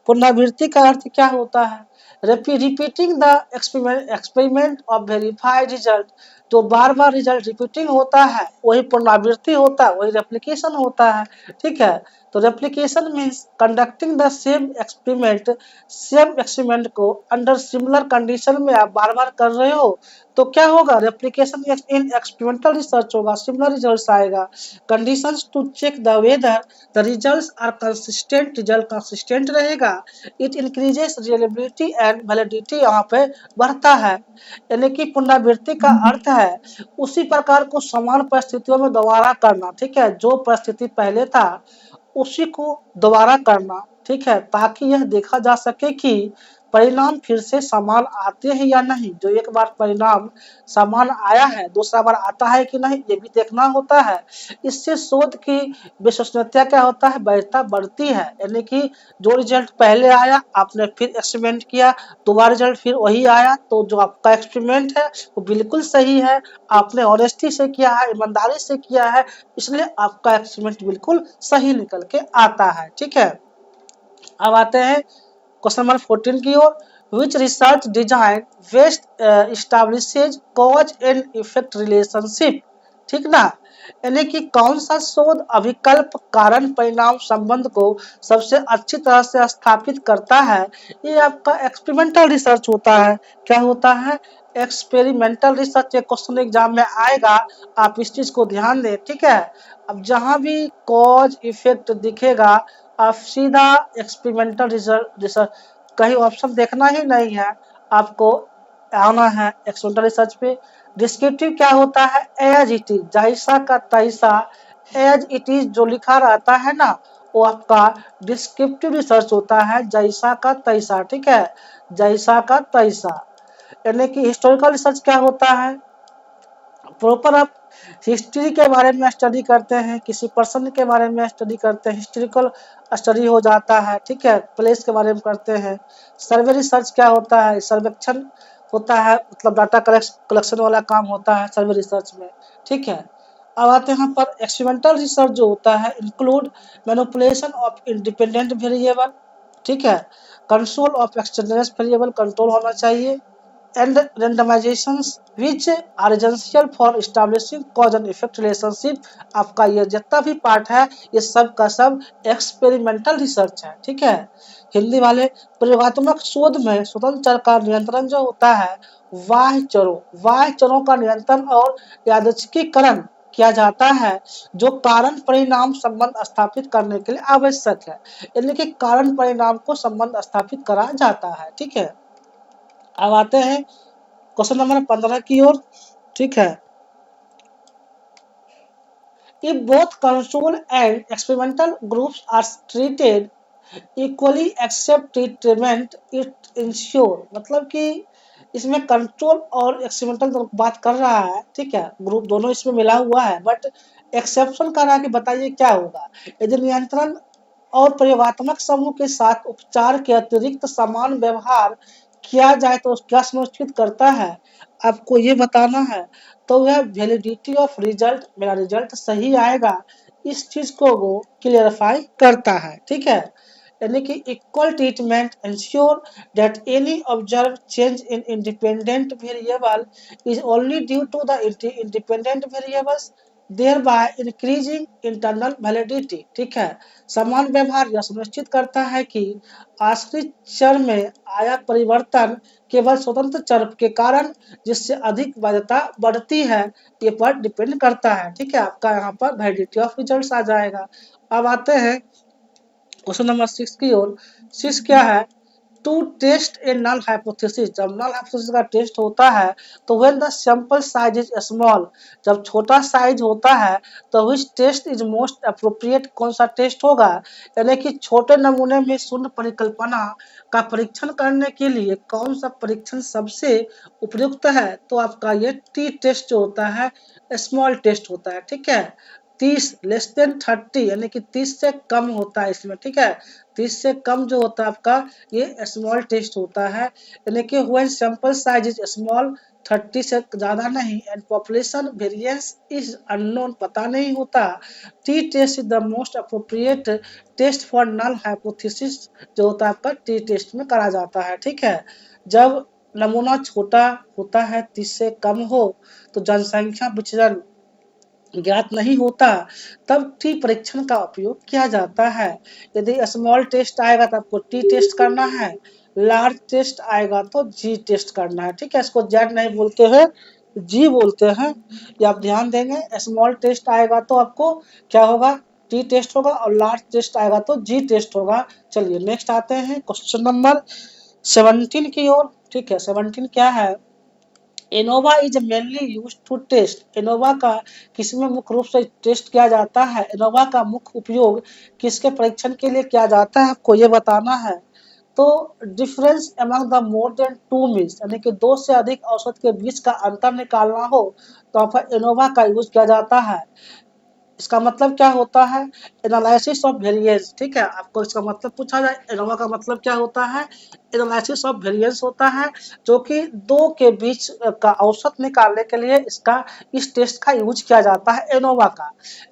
पुनरावृत्ति का अर्थ क्या होता है, repeating the experiment of verified result, तो बार बार रिजल्ट रिपीटिंग होता है वही पुनरावृत्ति होता है, वही रेप्लिकेशन होता है, ठीक है। तो replication means conducting the same experiment को अंडर सिमिलर कंडीशन में आप बार बार कर रहे हो तो क्या होगा, रेप्लिकेशन इन एक्सपेरिमेंटल रिसर्च होगा, सिमिलर रिजल्ट्स आएगा। Conditions to check the whether the results are consistent, result consistent रहेगा। It increases reliability and validity, यहाँ पे बढ़ता है। यानी कि पुनरावृत्ति का अर्थ है उसी प्रकार को समान परिस्थितियों में दोबारा करना, ठीक है, जो परिस्थिति पहले था उसी को दोबारा करना, ठीक है, ताकि यह देखा जा सके कि परिणाम फिर से समान आते हैं या नहीं। जो एक बार परिणाम समान आया है दूसरा बार आता है कि नहीं ये भी देखना होता है। इससे शोध की विश्वसनीयता क्या होता है, बढ़ती है। यानी कि जो रिजल्ट पहले आया आपने फिर एक्सपेरिमेंट किया, दोबारा रिजल्ट फिर वही आया, तो जो आपका एक्सपेरिमेंट है वो बिल्कुल सही है, आपने ऑनेस्टी से किया है, ईमानदारी से किया है, इसलिए आपका एक्सपेरिमेंट बिल्कुल सही निकल के आता है। ठीक है, अब आते हैं क्वेश्चन नंबर 14 की ओर। Which research design best establishes cause and effect relationship. ठीक ना, यानी कि कौन सा शोध अभिकल्प कारण परिणाम संबंध को सबसे अच्छी तरह से स्थापित करता है। ये आपका एक्सपेरिमेंटल रिसर्च होता है। क्या होता है, एक्सपेरिमेंटल रिसर्च। एक क्वेश्चन एग्जाम में आएगा, आप इस चीज को ध्यान दें। ठीक है, अब जहां भी कॉज इफेक्ट दिखेगा आप सीधा एक्सपेरिमेंटल रिसर्च, कहीं ऑप्शन देखना ही नहीं है, आपको आना है एक्सपेरिमेंटल रिसर्च पे। डिस्क्रिप्टिव क्या होता है, एज इट इज, जैसा का तैसा, एज इट इज जो लिखा रहता है ना वो आपका डिस्क्रिप्टिव रिसर्च होता है, जैसा का तैसा। ठीक है, जैसा का तैसा। यानी कि हिस्टोरिकल रिसर्च क्या होता है, प्रॉपर आप हिस्ट्री के बारे में स्टडी करते हैं, किसी पर्सन के बारे में स्टडी करते हैं, हिस्ट्रिकल स्टडी हो जाता है। ठीक है, प्लेस के बारे में करते हैं। सर्वे रिसर्च क्या होता है, सर्वेक्षण होता है, मतलब डाटा कलेक्शन वाला काम होता है सर्वे रिसर्च में। ठीक है, अब आते हैं यहाँ पर एक्सपेरिमेंटल रिसर्च जो होता है include manipulation of independent variable. ठीक है, कंट्रोल ऑफ एक्सटेंडेंस वेरिएबल कंट्रोल होना चाहिए, and randomizations which are essential for establishing cause and effect relationship। आपका ये जितना भी पार्ट है ये सब का सब एक्सपेरिमेंटल रिसर्च है। ठीक है, हिंदी वाले, प्रयोगात्मक शोध में स्वतंत्र चर का नियंत्रण जो होता है बाह्य चरों का नियंत्रण और यादृच्छिकीकरण किया जाता है जो कारण परिणाम संबंध स्थापित करने के लिए आवश्यक है। यानी कि कारण परिणाम को संबंध स्थापित करा जाता है। ठीक है, अब आते हैं क्वेश्चन नंबर 15 की ओर। ठीक है, if both control and experimental groups are treated equally except treatment it ensure, मतलब कि इसमें कंट्रोल और एक्सपेरिमेंटल बात कर रहा है। ठीक है, ग्रुप दोनों इसमें मिला हुआ है, बट एक्सेप्शन कर रहा है कि बताइए क्या होगा यदि नियंत्रण और प्रयोगात्मक समूह के साथ उपचार के अतिरिक्त समान व्यवहार किया जाए तो क्या सुनिश्चित करता है, आपको ये बताना है। तो वह वैलिडिटी ऑफ रिजल्ट, मेरा रिजल्ट सही आएगा, इस चीज को वो क्लियरिफाई करता है। ठीक है, यानी कि equal treatment ensure that any observe change in independent variable is only due to the independent variables thereby increasing internal validity। ठीक है, समान व्यवहार यह सुनिश्चित करता है कि आश्रित चर में आया परिवर्तन केवल स्वतंत्र चर के कारण जिससे अधिक वैधता बढ़ती है ये पर डिपेंड करता है। ठीक है, आपका यहाँ पर वैलिडिटी ऑफ रिजल्ट्स आ जाएगा। अब आते हैं क्वेश्चन नंबर 6 की ओर। 6 क्या है, to test a null hypothesis. जब नल हाइपोथेसिस का टेस्ट होता है तो when the sample size is small, जब छोटा साइज होता है तो which test is most appropriate, कौन सा टेस्ट होगा, यानी कि छोटे नमूने में शून्य परिकल्पना का परीक्षण करने के लिए कौन सा परीक्षण सबसे उपयुक्त है। तो आपका ये टी टेस्ट जो होता है स्मॉल टेस्ट होता है। ठीक है, 30 लेस देन 30 यानी कि 30 से कम होता है इसमें। ठीक है, 30 से कम जो होता है आपका ये स्मॉल टेस्ट होता है, यानी कि when sample size is small, 30 से ज्यादा नहीं, and population variance is unknown, पता नहीं होता, t test is the most appropriate test for null hypothesis, जो होता है आपका टी टेस्ट में करा जाता है। ठीक है, जब नमूना छोटा होता है 30 से कम हो तो जनसंख्या विचलन ज्ञात नहीं होता तब टी परीक्षण का उपयोग किया जाता है। यदि स्मॉल टेस्ट आएगा तो आपको टी टेस्ट करना है, लार्ज टेस्ट आएगा तो जी टेस्ट करना है। ठीक है, इसको जेड नहीं बोलते हैं, जी बोलते हैं, ये आप ध्यान देंगे। स्मॉल टेस्ट आएगा तो आपको क्या होगा, टी टेस्ट होगा, और लार्ज टेस्ट आएगा तो जी टेस्ट होगा। चलिए नेक्स्ट आते हैं क्वेश्चन नंबर 17 की ओर। ठीक है, 17 क्या है, ANOVA is mainly use to test. ANOVA का किसमें मुख्य रूप से टेस्ट किया जाता है, एनोवा का मुख्य उपयोग किसके परीक्षण के लिए किया जाता है, आपको ये बताना है। तो difference among the more than 2 means यानी कि दो से अधिक औसत के बीच का अंतर निकालना हो तो यहाँ पर एनोवा का यूज किया जाता है। इसका मतलब क्या होता है? Analysis of variance. ठीक है, आपको इसका मतलब पूछा जाए एनोवा का मतलब क्या होता है? एनालिसिस ऑफ वेरिएंस होता है, जो कि दो के बीच का औसत निकालने के लिए इस टेस्ट का यूज किया जाता है एनोवा का।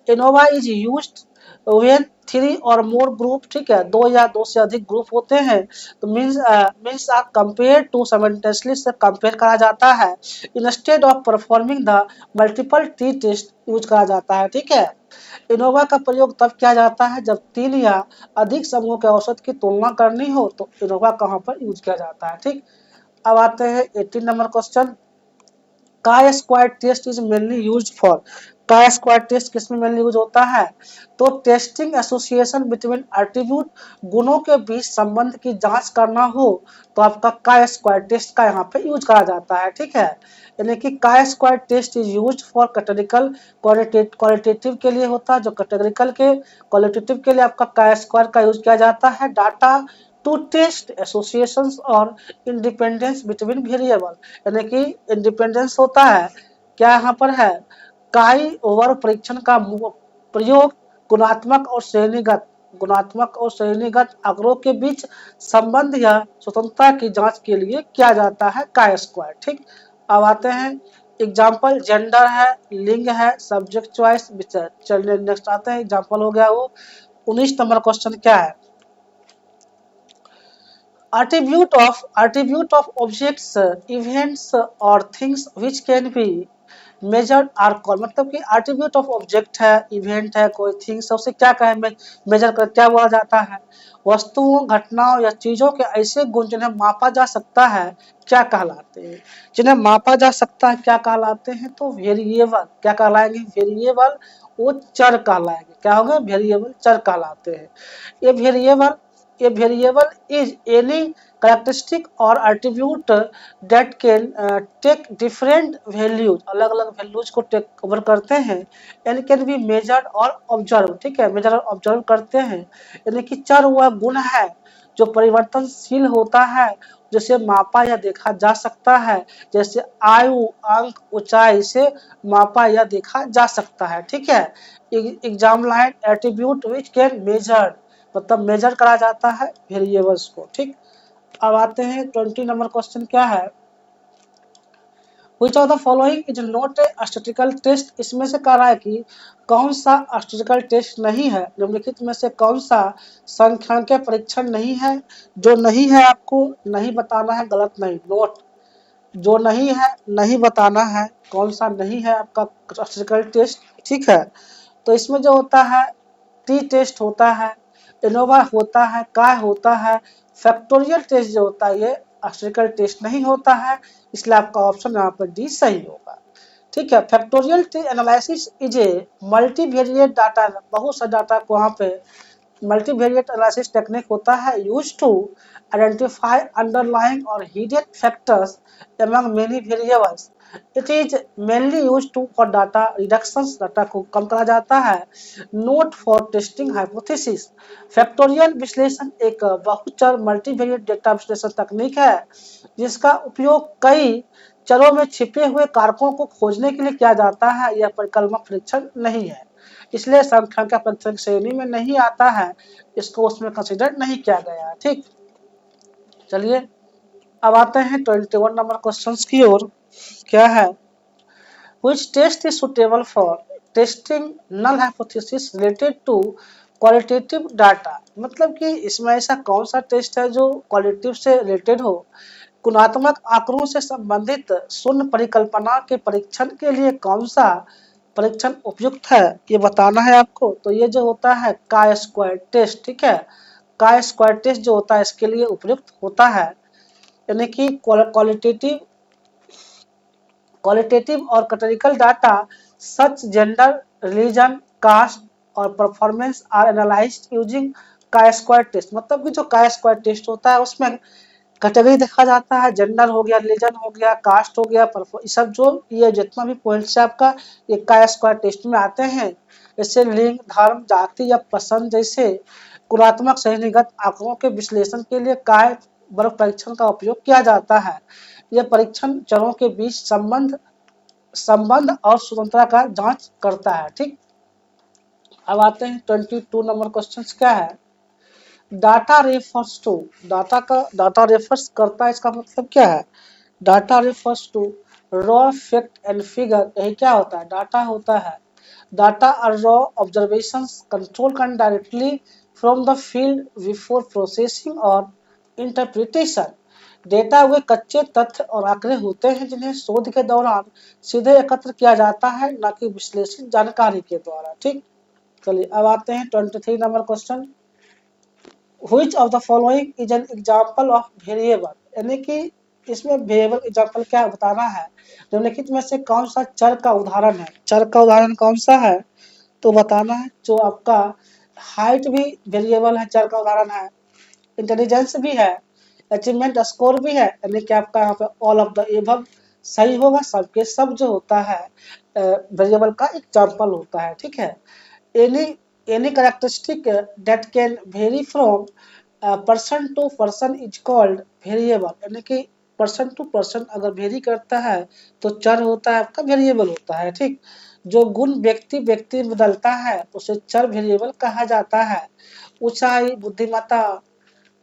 एनोवा इज यूज्ड व्हेन 3 और मोर ग्रुप, ठीक है, दो या दो से अधिक ग्रुप होते हैं तो means are compare to simultaneously से कंपेयर करा जाता है। Instead of performing the multiple t test use करा जाता है। ठीक है, इनोवा का प्रयोग तब किया जाता है जब 3 या अधिक समूहों के औसत की तुलना करनी हो तो इनोवा कहाँ पर यूज किया जाता है। ठीक, अब आते हैं 18 number question. Chi square test is mainly used for. Chi square test किसमें मेनली यूज होता है? तो टेस्टिंग एसोसिएशन बिटवीन एट्रीब्यूट, गुणों के बीच संबंध की जांच करना हो तो आपका काय स्क्वायर टेस्ट का यहाँ पे यूज करा जाता है। ठीक है, यानी कि chi square test is used for categorical qualitative के लिए होता है, जो कैटेगरिकल के क्वालिटेटिव के लिए आपका काय स्क्वायर का यूज किया जाता है। डाटा टू टेस्ट एसोसिएशंस और इंडिपेंडेंस बिटवीन वेरिएबल, यानी कि इंडिपेंडेंस होता है क्या यहाँ पर है? काई ओवर परीक्षण का प्रयोग गुणात्मक और श्रेणीगत आंकड़ों के बीच संबंध या स्वतंत्रता की जांच के लिए किया जाता है काय स्क्वायर। ठीक, अब आते हैं एग्जाम्पल। जेंडर है, लिंग है, सब्जेक्ट चॉइस, चलिए नेक्स्ट आते हैं। एग्जाम्पल हो गया वो। 19 नंबर क्वेश्चन क्या है? attribute of objects, events or things which can be measured are called। मतलब कि attribute of object है, event है, कोई things है, उसे क्या कहें मेजर कर क्या बोला जाता है? वस्तुओं, घटनाओं या चीजों के ऐसे गुण जिन्हें मापा जा सकता है क्या कहलाते हैं? जिन्हें मापा जा सकता है क्या कहलाते हैं? तो वेरिएबल। क्या कहलाएंगे? वेरिएबल, वो चर कहलाएंगे। क्या होगा? वेरिएबल चर कहलाते हैं। ये variable is any characteristic or attribute that can take different values, अलग अलग वैल्यूज को टेक कवर करते हैं, and can be measured और ऑब्जर्व। ठीक है, मेजर और ऑब्जर्व करते हैं, यानी कि चर वह गुण है जो परिवर्तनशील होता है, जिसे मापा या देखा जा सकता है, जैसे आयु, अंक, ऊंचाई से मापा या देखा जा सकता है। ठीक है, exam line attribute which can measured, मतलब मेजर करा जाता है वेरिएबल्स को। ठीक, अब आते हैं 20 नंबर क्वेश्चन क्या है? Which of the following is not a statistical test? इसमें से कह रहा है कि कौन सा स्टैटिस्टिकल टेस्ट नहीं है, निम्नलिखित में से कौन सा सांख्यिकीय परीक्षण नहीं है? जो नहीं है आपको नहीं बताना है, गलत नहीं, नोट जो नहीं है नहीं बताना है, कौन सा नहीं है आपका स्टैटिस्टिकल टेस्ट। ठीक है, तो इसमें जो होता है टी टेस्ट होता है, इनोवा होता है, काय होता है, फैक्टोरियल टेस्ट जो होता है ये स्टैटिस्टिकल टेस्ट नहीं होता है, इसलिए आपका ऑप्शन यहाँ पर डी सही होगा। ठीक है, factorial analysis is a multivariate data, बहुत सा डाटा को वहाँ पे मल्टीवेरिएट एनालिसिस टेक्निक होता है यूज टू आइडेंटिफाई अंडरलाइंग और hidden factors among many variables। It is mainly use to for data reduction, data को कम करा जाता है, not for testing hypothesis. Factorial विश्लेषण एक बहुचर मल्टीवेरिएट डेटा विश्लेषण तकनीक है जिसका उपयोग कई चरों में छिपे हुए कारकों को खोजने के लिए किया जाता है। यह परिकल्पना परीक्षण नहीं है, इसलिए सांख्यिकीय परीक्षण श्रेणी में नहीं आता है, इसको उसमें कंसिडर नहीं किया गया है। ठीक, चलिए अब आते हैं 21 नंबर क्वेश्चंस की ओर। क्या है? Which test is suitable for testing null hypothesis related to qualitative data? मतलब कि इसमें ऐसा कौन सा टेस्ट है जो क्वालिटेटिव से रिलेटेड हो, गुणात्मक आंकड़ों से संबंधित शून्य परिकल्पना के परीक्षण के लिए कौन सा परीक्षण उपयुक्त है, ये बताना है आपको। तो ये जो होता है काय स्क्वायर टेस्ट। ठीक है, काय स्क्वायर टेस्ट जो होता है इसके लिए उपयुक्त होता है, यानी कि क्वालिटेटिव और categorical data such gender, religion, caste और performance are analysed using chi square test. मतलब कि जो काय स्क्वायर टेस्ट होता है उसमें कैटेगरी देखा जाता है, जेंडर हो गया, रिलीजन हो गया, कास्ट हो गया, सब जो ये जितना भी पॉइंट्स है आपका ये काय स्क्वायर टेस्ट में आते हैं। जैसे लिंग, धर्म, जाति या पसंद जैसे गुणात्मक श्रेणीगत आंकड़ों के विश्लेषण के लिए काय वर्ग परीक्षण का उपयोग किया जाता है। यह परीक्षण चरों के बीच संबंध और स्वतंत्रता का जांच करता है। ठीक, अब आते हैं 22 नंबर क्वेश्चन क्या है। Data refers to, data refers करता है, इसका मतलब क्या है। Data refers to raw fact and figure, यही क्या होता है, डाटा होता है। Data are raw observations control can directly from the field before processing और इंटरप्रिटेशन। डेटा वे कच्चे तथ्य और आंकड़े होते हैं जिन्हें शोध के दौरान सीधे एकत्र किया जाता है, न कि विश्लेषित जानकारी के द्वारा। ठीक, चलिए अब आते हैं 23 number question. Which of the following is an example of variable, यानी कि इसमें वेरिएबल एग्जाम्पल क्या बताना है। निम्नलिखित में से कौन सा चर का उदाहरण है। चर का उदाहरण कौन सा है तो बताना है। जो आपका हाइट भी वेरिएबल है, चर का उदाहरण है। इंटेलिजेंस भी है, अचीवमेंट स्कोर भी है, यानी कि आपका यहाँ पे ऑल ऑफ द एबव सही होगा। सबके सब जो होता है वेरिएबल का एग्जाम्पल होता है। ठीक है, any characteristic that can vary from person to person is called variable, यानी कि पर्सन टू पर्सन अगर वेरी करता है तो चर होता है, आपका वेरिएबल होता है। ठीक, जो गुण व्यक्ति व्यक्ति बदलता है उसे चर वेरिएबल कहा जाता है। ऊंचाई, बुद्धिमत्ता,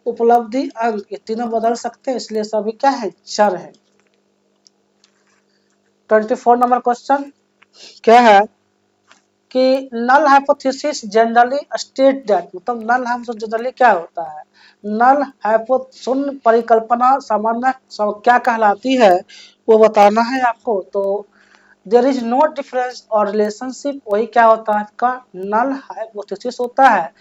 उपलब्धि, अंक, ये तीनों बदल सकते हैं, इसलिए सभी क्या है, चर है। 24 नंबर क्वेश्चन क्या है कि null hypothesis generally state that, मतलब नल हाइपोथेसिस जनरली क्या होता है। नल शून्य परिकल्पना सामान्य क्या कहलाती है वो बताना है आपको। तो देयर इज नो डिफरेंस और रिलेशनशिप, वही क्या होता है आपका नल हाइपोथेसिस होता है।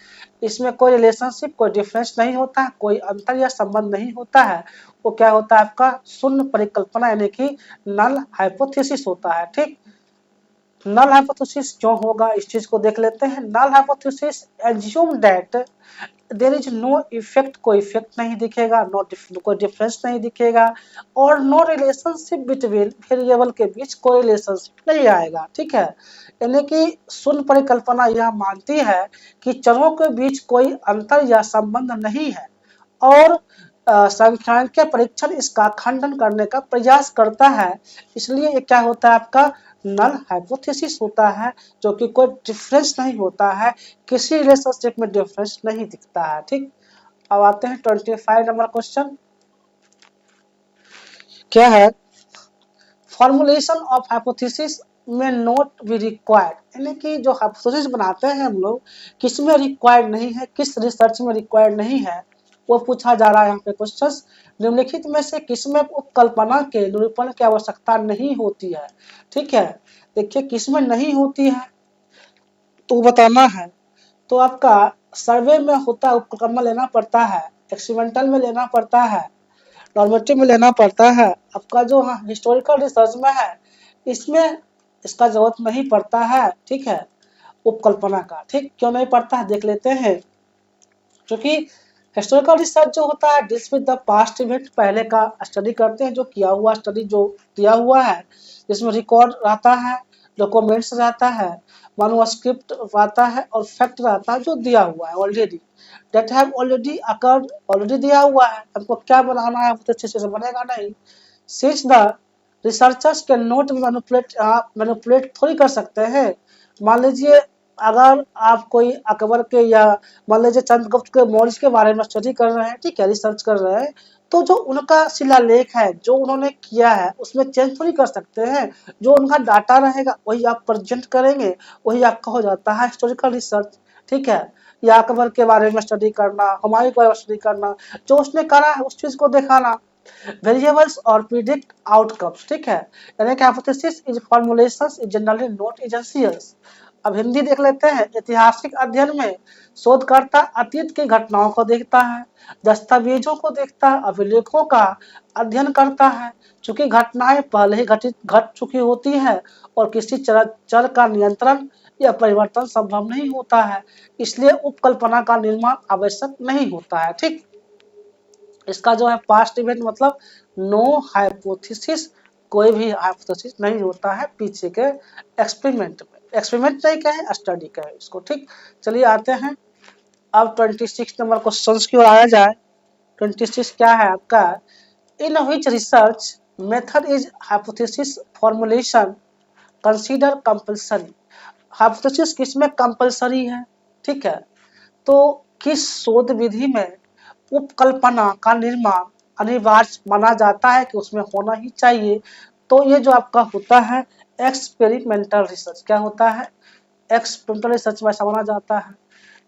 इसमें कोई रिलेशनशिप, कोई डिफरेंस नहीं होता है, कोई अंतर या संबंध नहीं होता है। वो क्या होता है आपका शून्य परिकल्पना, यानी कि नल हाइपोथेसिस होता है। ठीक, नल हाइपोथेसिस क्यों होगा इस चीज को देख लेते हैं। Null hypothesis assume that there is no effect, कोई इफेक्ट नहीं दिखेगा, कोई डिफरेंस नहीं दिखेगा, और नो रिलेशनशिप बिटवीन, वेरिएबल के बीच कोई रिलेशनशिप नहीं आएगा। ठीक है, यानी कि शून्य परिकल्पना यह मानती है कि चरों के बीच कोई अंतर या संबंध नहीं है, और सांख्यिकीय परीक्षण इसका खंडन करने का प्रयास करता है। इसलिए ये क्या होता है आपका नल हाइपोथेसिस होता है, जो कि कोई डिफरेंस नहीं होता है, किसी रिलेशनशिप में डिफरेंस नहीं दिखता है। ठीक, अब आते हैं 25 नंबर क्वेश्चन क्या है। फॉर्मुलेशन ऑफ हाइपोथेसिस में नोट बी रिक्वायर्ड, यानी कि जो हाइपोथेसिस बनाते हैं हम लोग, किस में रिक्वायर्ड नहीं है, किस रिसर्च में रिक्वायर्ड नहीं है, वो पूछा जा रहा है यहाँ पे क्वेश्चन। निम्नलिखित में से किसमें उपकल्पना के निरूपण की आवश्यकता नहीं होती है। ठीक है, देखिए किसमें नहीं होती है तो बताना है। तो आपका सर्वे में होता है, उपकल्पना लेना पड़ता है, एक्सपेरिमेंटल में लेना पड़ता है, नॉर्मेटिव में लेना पड़ता है। आपका जो हिस्टोरिकल रिसर्च में है इसमें इसका जरूरत नहीं पड़ता है। ठीक है, उपकल्पना का। ठीक, क्यों नहीं पड़ता है देख लेते हैं। क्योंकि हिस्टोरिकल रिसर्च जो होता है deals with the past event, पहले का स्टडी करते हैं, जो किया हुआ स्टडी जो दिया हुआ है, जिसमें रिकॉर्ड रहता है, डॉक्यूमेंट्स रहता है, मैन्युस्क्रिप्ट रहता है, और फैक्ट रहता है जो दिया हुआ है already, that have already occurred, already दिया हुआ है। हमको क्या बनाना है तो अच्छे से बनेगा नहीं। Since the researchers can not manipulate, आप मैनिपुलेट थोड़ी कर सकते हैं। मान लीजिए अगर आप कोई अकबर के या मान लीजिए चंद्रगुप्त के मौर्य के बारे में स्टडी कर रहे हैं, ठीक है, रिसर्च कर रहे हैं, तो जो उनका शिलालेख है, जो उन्होंने किया है, उसमें चेंज थोड़ी कर सकते हैं। जो उनका डाटा रहेगा वही आप प्रेजेंट करेंगे, वही आपका हो जाता है हिस्टोरिकल रिसर्च। ठीक है, या अकबर के बारे में स्टडी करना, हुमायूं के बारे में स्टडी करना, जो उसने करा है उस चीज को दिखाना। वेरिएबल्स और प्रिडिक्ट आउटकम्स। ठीक है, यानी कि hypothesis is formulations is generally not essential. अब हिंदी देख लेते हैं। ऐतिहासिक अध्ययन में शोधकर्ता अतीत की घटनाओं को देखता है, दस्तावेजों को देखता है, अभिलेखों का अध्ययन करता है। चूंकि घटनाएं पहले ही घट चुकी होती है और किसी चर का नियंत्रण या परिवर्तन संभव नहीं होता है, इसलिए उपकल्पना का निर्माण आवश्यक नहीं होता है। ठीक, इसका जो है पास्ट इवेंट मतलब नो हाइपोथेसिस, कोई भी हाइपोथेसिस नहीं होता है पीछे के एक्सपेरिमेंट में। एक्सपेरिमेंट नहीं कहे, स्टडी कहे इसको। ठीक, चलिए आते हैं अब 26 नंबर क्वेश्चन की ओर आया जाए। 26 क्या है आपका, in which research method is hypothesis formulation consider compulsory. Hypothesis किसमें कंपल्सरी है, ठीक है, तो किस शोध विधि में उपकल्पना का निर्माण अनिवार्य माना जाता है कि उसमें होना ही चाहिए। तो ये जो आपका होता है एक्सपेरिमेंटल रिसर्च, क्या होता है, एक्सपेरिमेंटल रिसर्च में समझा जाता है।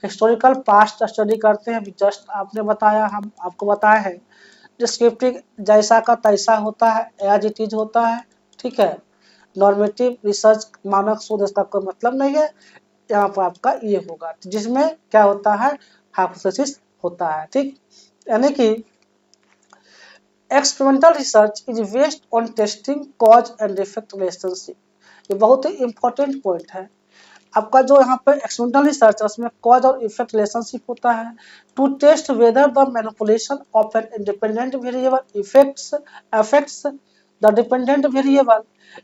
हिस्टोरिकल पास्ट स्टडी करते हैं, जस्ट आपने बताया, हम आपको बताया है। डिस्क्रिप्टिव जैसा का तैसा होता है, एज इट इज होता है, ठीक है। नॉर्मेटिव रिसर्च मानक शोध, इसका कोई मतलब नहीं है, यहाँ पर आपका ये होगा जिसमें क्या होता है, हाइपोथेसिस होता है, ठीक। यानी कि experimental research is based on testing cause and effect relationship. ये बहुत ही इंपॉर्टेंट पॉइंट है आपका, जो यहाँ पे एक्सपेरिमेंटल रिसर्च है उसमें कॉज और इफेक्ट रिलेशनशिप होता है। To test whether the manipulation of an independent variable affects the dependent variable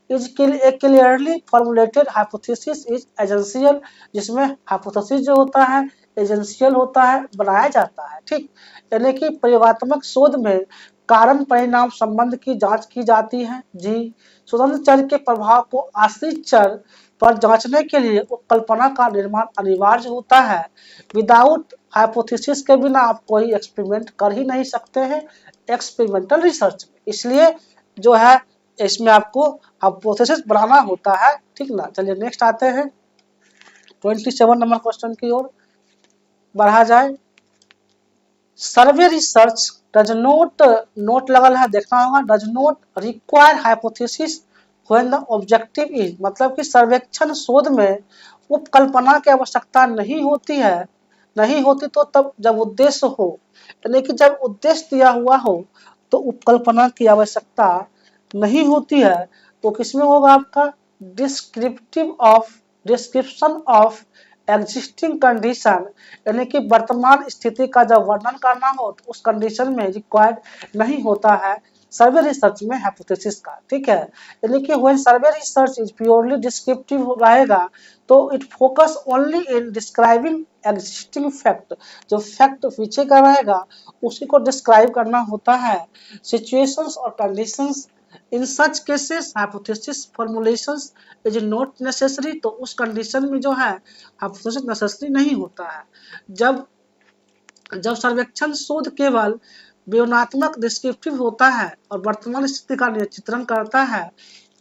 is clearly formulated hypothesis is essential, जिसमें हाइपोथेसिस जो होता है एजेंशियल होता है, बनाया जाता है, ठीक। यानी कि प्रयोगात्मक शोध में कारण परिणाम संबंध की जांच की जाती है। जी, स्वतंत्र चर के प्रभाव को आश्रित चर पर जांचने के लिए उपकल्पना का निर्माण अनिवार्य होता है। विदाउट हाइपोथेसिस के बिना आप कोई एक्सपेरिमेंट कर ही नहीं सकते हैं एक्सपेरिमेंटल रिसर्च में, इसलिए जो है इसमें आपको हाइपोथेसिस बनाना होता है, ठीक ना। चलिए नेक्स्ट आते हैं 27 नंबर क्वेश्चन की ओर बढ़ा जाए। सर्वे रिसर्च डज नॉट, नोट लगल है देखना होगा, does not require hypothesis when the objective is, मतलब कि सर्वेक्षण शोध में उपकल्पना की आवश्यकता नहीं होती है, नहीं होती तो तब जब उद्देश्य हो, यानी कि जब उद्देश्य दिया हुआ हो तो उपकल्पना की आवश्यकता नहीं होती है। तो किसमें होगा आपका डिस्क्रिप्शन ऑफ एग्जिस्टिंग कंडीशन, यानी कि वर्तमान स्थिति का जब वर्णन करना हो तो उस कंडीशन में रिक्वायर्ड नहीं होता है सर्वे रिसर्च में हाइपोथेसिस का, ठीक है। यानी कि when survey research is purely descriptive रहेगा तो it focus only in describing existing fact, जो फैक्ट पीछे का रहेगा उसी को डिस्क्राइब करना होता है। सिचुएशंस और conditions in such cases hypothesis formulations is not necessary, तो उस कंडीशन में जो है हाइपोथेसिस नेसेसरी नहीं होता है। जब जब सर्वेक्षण शोध केवल विवरणात्मक डिस्क्रिप्टिव होता है और वर्तमान स्थिति का चित्रण करता है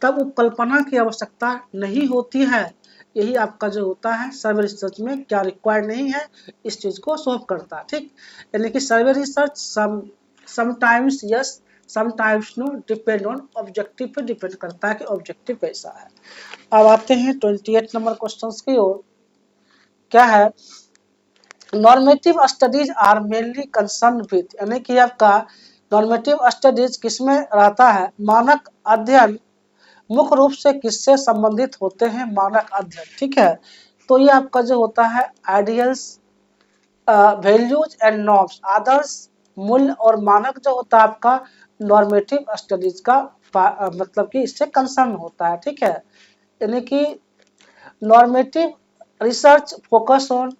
तब उपकल्पना की आवश्यकता नहीं होती है। यही आपका जो होता है सर्वे रिसर्च में क्या रिक्वायर्ड नहीं है, इस चीज को सॉल्व करता है, ठीक। यानी कि survey research sometimes yes sometimes no, depend on objective पे डिपेंड करता है कि ऑब्जेक्टिव कैसा है। अब आते हैं 28 नंबर क्वेश्चंस की ओर, क्या है, normative studies are mainly concern with, यानी कि आपका नॉर्मेटिव स्टडीज किसमें रहता है, मानक अध्ययन मुख्य रूप से किससे संबंधित होते हैं, मानक अध्ययन, ठीक है। तो ये आपका जो होता है आइडियल्स, वैल्यूज एंड नॉर्म्स, आदर्श मूल्य और मानक जो होता है आपका नॉर्मेटिव स्टडीज का मतलब कि इससे कंसर्न होता है, ठीक है। यानी कि normative research focus on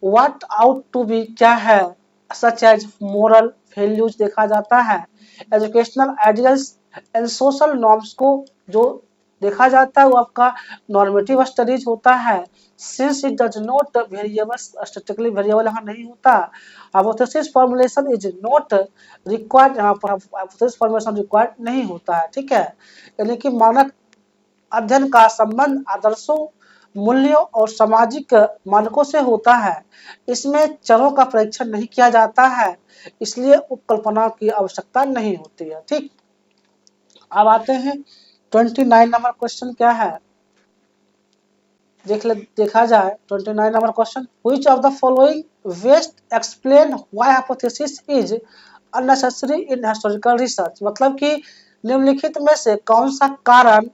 what ought to be, क्या है, सच एज मोरल वैल्यूज देखा जाता है, educational ideals and social norms को जो देखा जाता है वो आपका नॉर्मेटिव स्टडीज होता है। Since it does not variable, statically variable यहाँ नहीं होता, hypothesis formulation is not required, यहाँ पर हाइपोथेसिस फॉर्मुलेशन रिक्वायर्ड नहीं होता है, ठीक है। यानी कि मानक अध्ययन का संबंध आदर्शों, मूल्यों और सामाजिक मानकों से होता है। इसमें चरों का परीक्षण नहीं किया जाता है, इसलिए उपकल्पना की आवश्यकता नहीं होती है, ठीक। अब आते हैं 29 नंबर क्वेश्चन, क्या है, देखा जाए 29 number question, which of the following best explain why hypothesis is unnecessary in historical research, मतलब कि निम्नलिखित में से कौन सा कारण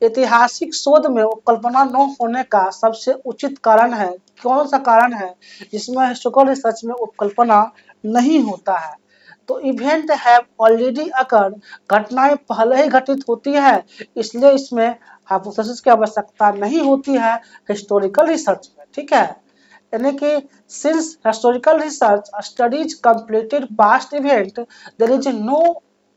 ऐतिहासिक शोध में उपकल्पना न होने का सबसे उचित कारण है, कौन सा कारण है जिसमें हिस्टोरिकल रिसर्च में उपकल्पना नहीं होता है। तो इवेंट हैव ऑलरेडी अकर्ड, घटनाएं पहले ही घटित होती है, इसलिए इसमें हाइपोथेसिस की आवश्यकता नहीं होती है हिस्टोरिकल रिसर्च में, ठीक है। यानी कि since historical research studies completed past event there is no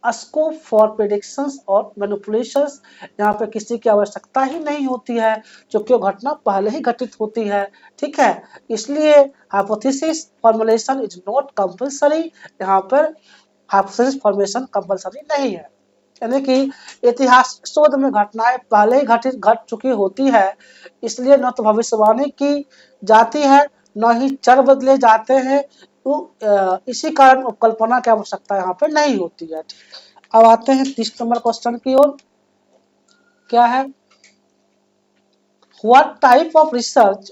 scope for predictions और मैनिपुलेशंस। यहाँ पे किसी की आवश्यकता ही नहीं होती है क्योंकि वो घटना पहले ही घटित होती है, ठीक है। इसलिए hypothesis formulation is not compulsory, यहाँ पर हाइपोथेसिस फॉर्मुलेशन कंपल्सरी नहीं है। यानी कि इतिहास शोध में घटनाएं पहले ही घट चुकी होती है, इसलिए न तो भविष्यवाणी की जाती है न ही चर बदले जाते हैं, तो इसी कारण उपकल्पना की आवश्यकता यहाँ पे नहीं होती है। अब आते हैं 30 नंबर क्वेश्चन की ओर। क्या है, what type of research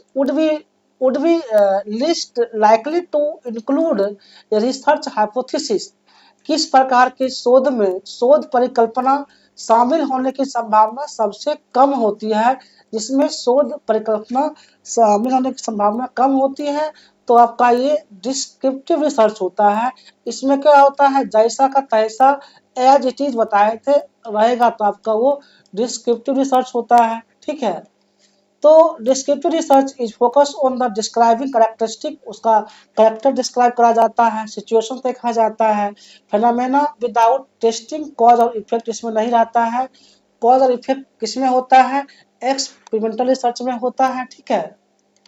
would be least likely to include a research hypothesis? किस प्रकार के शोध में शोध परिकल्पना शामिल होने की संभावना सबसे कम होती है? जिसमें शोध परिकल्पना शामिल होने की संभावना कम होती है तो आपका ये डिस्क्रिप्टिव रिसर्च होता है। इसमें क्या होता है, जैसा का तैसा एज इट इज बताए थे रहेगा तो आपका वो डिस्क्रिप्टिव रिसर्च होता है, ठीक है। तो descriptive research is focus on the describing characteristic, उसका कैरेक्टर डिस्क्राइब करा जाता है, सिचुएशन देखा जाता है, फेनोमेना विदाउट टेस्टिंग कॉज और इफेक्ट इसमें नहीं रहता है। कॉज और इफेक्ट किसमें होता है, एक्सपेरिमेंटल रिसर्च में होता है, ठीक है।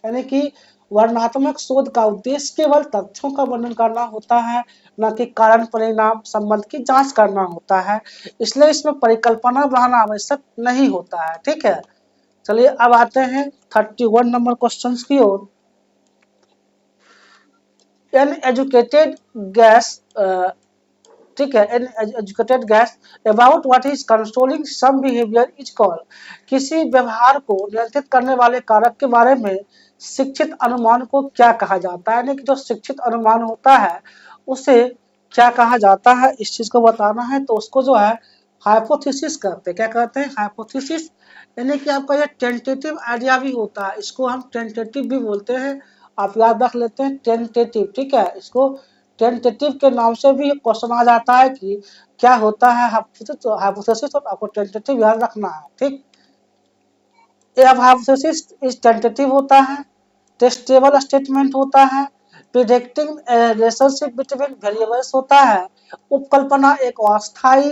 यानी कि वर्णनात्मक शोध का उद्देश्य केवल तथ्यों का वर्णन करना होता है, न कि कारण परिणाम संबंध की जांच करना होता है, इसलिए इसमें परिकल्पना बढ़ाना आवश्यक नहीं होता है, ठीक है। चलिए अब आते हैं 31 नंबर क्वेश्चन की ओर। एन एजुकेटेड गैस, ठीक है, an educated guess about what is controlling some behaviour is called, किसी व्यवहार को नियंत्रित करने वाले कारक के बारे में शिक्षित अनुमान को क्या कहा जाता है? यानी कि जो शिक्षित अनुमान होता है उसे क्या कहा जाता है, इस चीज को बताना है तो उसको जो है हाइपोथेसिस कहते हैं। क्या कहते हैं, हाइपोथेसिस। यानी कि आपका ये टेंटेटिव आइडिया भी होता है, इसको हम टेंटेटिव भी बोलते हैं, आप याद रख लेते हैं टेंटेटिव, ठीक है। इसको टेंटेटिव के नाम से भी क्वेश्चन आ जाता है कि क्या होता है हाइपोथेसिस, तो आपको टेंटेटिव याद रखना है, ठीक। अब हाइपोथेसिस इज टेंटेटिव होता है, टेस्टेबल स्टेटमेंट होता है, प्रिडिक्टिंग रिलेशनशिप बिटवीन वेरिएबल्स होता है, उपकल्पना एक अस्थायी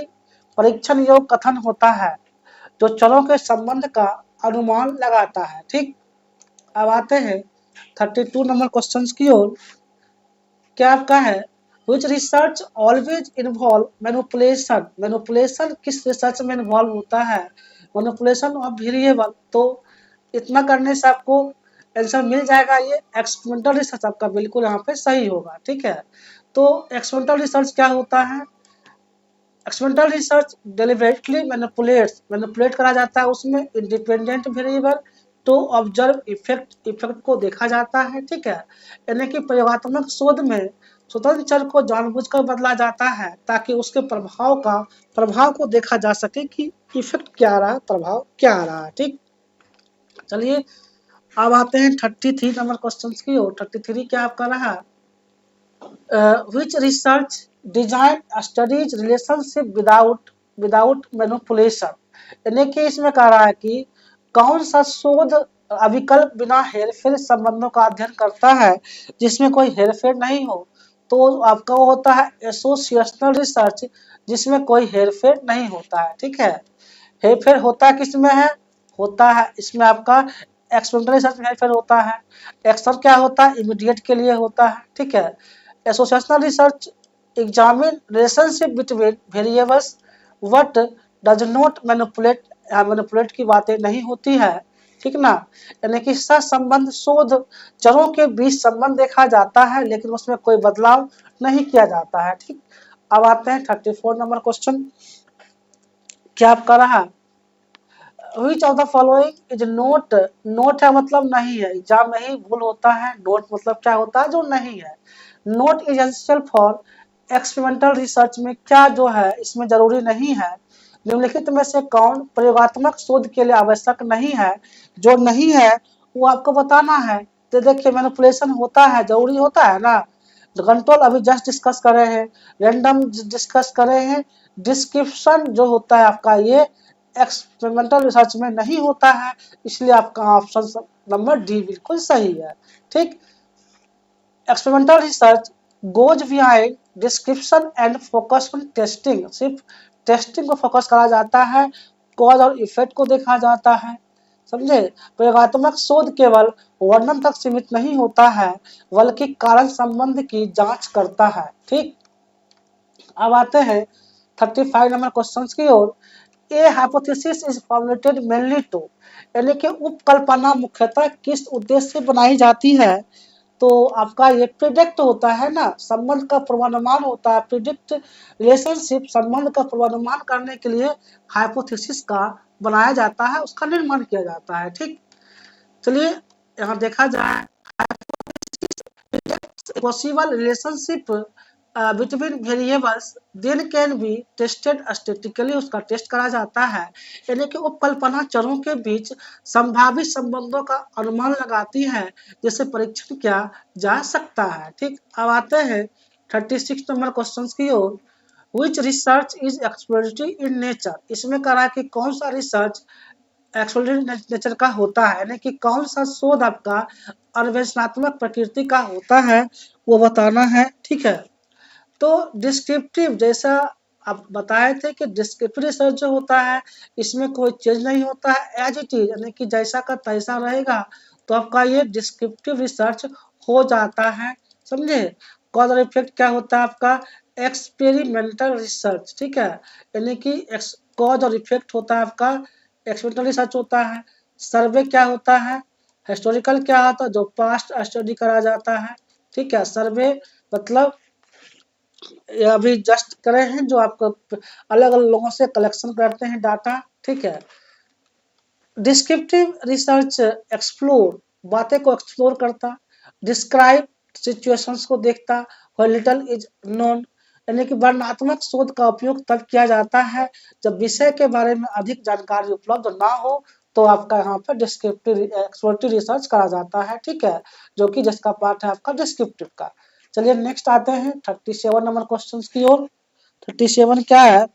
परीक्षण योग्य कथन होता है जो चरों के संबंध का अनुमान लगाता है, ठीक। अब आते हैं 32 नंबर क्वेश्चन की ओर। क्या आपका है, which research always involve manipulation, manipulation किस रिसर्च में इन्वॉल्व होता है, मैनिपुलेशन ऑफ वेरिएबल। तो इतना करने से आपको आंसर मिल जाएगा, ये एक्सपेरिमेंटल रिसर्च आपका बिल्कुल यहाँ पे सही होगा, ठीक है। तो एक्सपेरिमेंटल रिसर्च क्या होता है, एक्सपेरिमेंटल रिसर्च डेलिबरेटली मैनिपुलेट करा जाता है उसमें independent variable to observe effect को देखा जाता है, ठीक है। यानी कि प्रयोगात्मक शोध में स्वतंत्र चर को जानबूझकर बदला जाता है ताकि उसके प्रभाव को देखा जा सके कि इफेक्ट क्या आ रहा है, प्रभाव क्या आ रहा है, ठीक। चलिए अब आते हैं 33 नंबर क्वेश्चन की ओर। 33 क्या आपका रहा, which research design studies relationship without manipulation, यानी कि इसमें कह रहा है कि कौन सा शोध अविकल्प बिना हेरफेर संबंधों का अध्ययन करता है जिसमें कोई हेरफेर नहीं हो। तो आपका वो होता है एसोसिएशनल रिसर्च, जिसमें कोई हेरफेर नहीं होता है, ठीक है। हेरफेर होता है किसमें है, होता है इसमें आपका एक्सपेरिमेंटल रिसर्च में हेरफेर होता है। एक्शन क्या होता है, इमीडिएट के लिए होता है, ठीक है। Associational research examine relationship between variables what does not manipulate की बातें नहीं होती है, ठीक ना। यानी कि सह संबंध शोध चरों के बीच संबंध देखा जाता है लेकिन उसमें कोई बदलाव नहीं किया जाता है, ठीक। अब आते हैं 34 नंबर क्वेश्चन। क्या आपका रहा, Which of the following is not, note है मतलब नहीं है, एग्जाम में ही भूल होता है, नोट मतलब क्या होता है, जो नहीं है। Note is essential for experimental research में क्या जो है इसमें जरूरी नहीं है, निम्नलिखित में से कौन प्रयोगात्मक शोध के लिए आवश्यक नहीं है, जो नहीं है वो आपको बताना है। तो देखिए मैनिपुलेशन होता है, जरूरी होता है ना, कंट्रोल अभी जस्ट डिस्कस करे हैं, रैंडम डिस्कस करे हैं, डिस्क्रिप्शन जो होता है आपका ये एक्सपेरिमेंटल रिसर्च में नहीं होता है, इसलिए आपका ऑप्शन नंबर डी बिल्कुल सही है। ठीक, experimental research goes behind description and focus on testing, सिर्फ टेस्टिंग को फोकस करा जाता है, कॉज और इफेक्ट को देखा जाता है, समझे। प्रयोगात्मक शोध केवल वर्णन तक सीमित नहीं होता है, बल्कि कारण संबंध की जांच करता है। ठीक, अब आते हैं 35 नंबर क्वेश्चन की ओर। A hypothesis is formulated mainly to, यानी कि उपकल्पना मुख्यतः किस उद्देश्य से बनाई जाती है, तो आपका ये प्रिडिक्ट होता है ना, संबंध का पूर्वानुमान होता है। प्रिडिक्ट रिलेशनशिप, संबंध का पूर्वानुमान करने के लिए हाइपोथेसिस का बनाया जाता है, उसका निर्माण किया जाता है। ठीक, चलिए यहाँ देखा जाए possible relationship between variables then can be tested statistically, उसका टेस्ट करा जाता है, यानी कि उपकल्पना चरों के बीच संभावित संबंधों का अनुमान लगाती है, जिसे परीक्षण किया जा सकता है। ठीक, अब आते हैं 36 नंबर क्वेश्चन की ओर। Which research is exploratory in nature, इसमें कहा कि कौन सा रिसर्च एक्सप्लोरेटरी नेचर का होता है, यानी कि कौन सा शोध आपका अन्वेषणात्मक प्रकृति का होता है, वो बताना है। ठीक है, तो डिस्क्रिप्टिव, जैसा आप बताए थे कि डिस्क्रिप्टिव रिसर्च जो होता है इसमें कोई चेंज नहीं होता है, एज इट इज, यानी कि जैसा का तैसा रहेगा, तो आपका ये डिस्क्रिप्टिव रिसर्च हो जाता है, समझे। कॉज और इफेक्ट क्या होता है आपका एक्सपेरिमेंटल रिसर्च। ठीक है, यानी कि कॉज और इफेक्ट होता है आपका एक्सपेरिमेंटल रिसर्च होता है। सर्वे क्या होता है, हिस्टोरिकल क्या होता है, जो पास्ट स्टडी करा जाता है। ठीक है, सर्वे मतलब ये अभी जस्ट करे हैं, जो आपको अलग अलग लोगों से कलेक्शन करते हैं डाटा। ठीक है, डिस्क्रिप्टिव रिसर्च एक्सप्लोर, बातें को एक्सप्लोर करता, डिस्क्राइब सिचुएशंस को देखता, और लिटल इज नोन, यानी कि वर्णनात्मक शोध का उपयोग तब किया जाता है जब विषय के बारे में अधिक जानकारी उपलब्ध ना हो, तो आपका यहाँ पर डिस्क्रिप्टिव एक्सप्लोरेटरी रिसर्च करा जाता है। ठीक है, जो कि जिसका पार्ट है आपका डिस्क्रिप्टिव का। चलिए नेक्स्ट आते हैं 37 नंबर क्वेश्चन की ओर। 37 क्या है,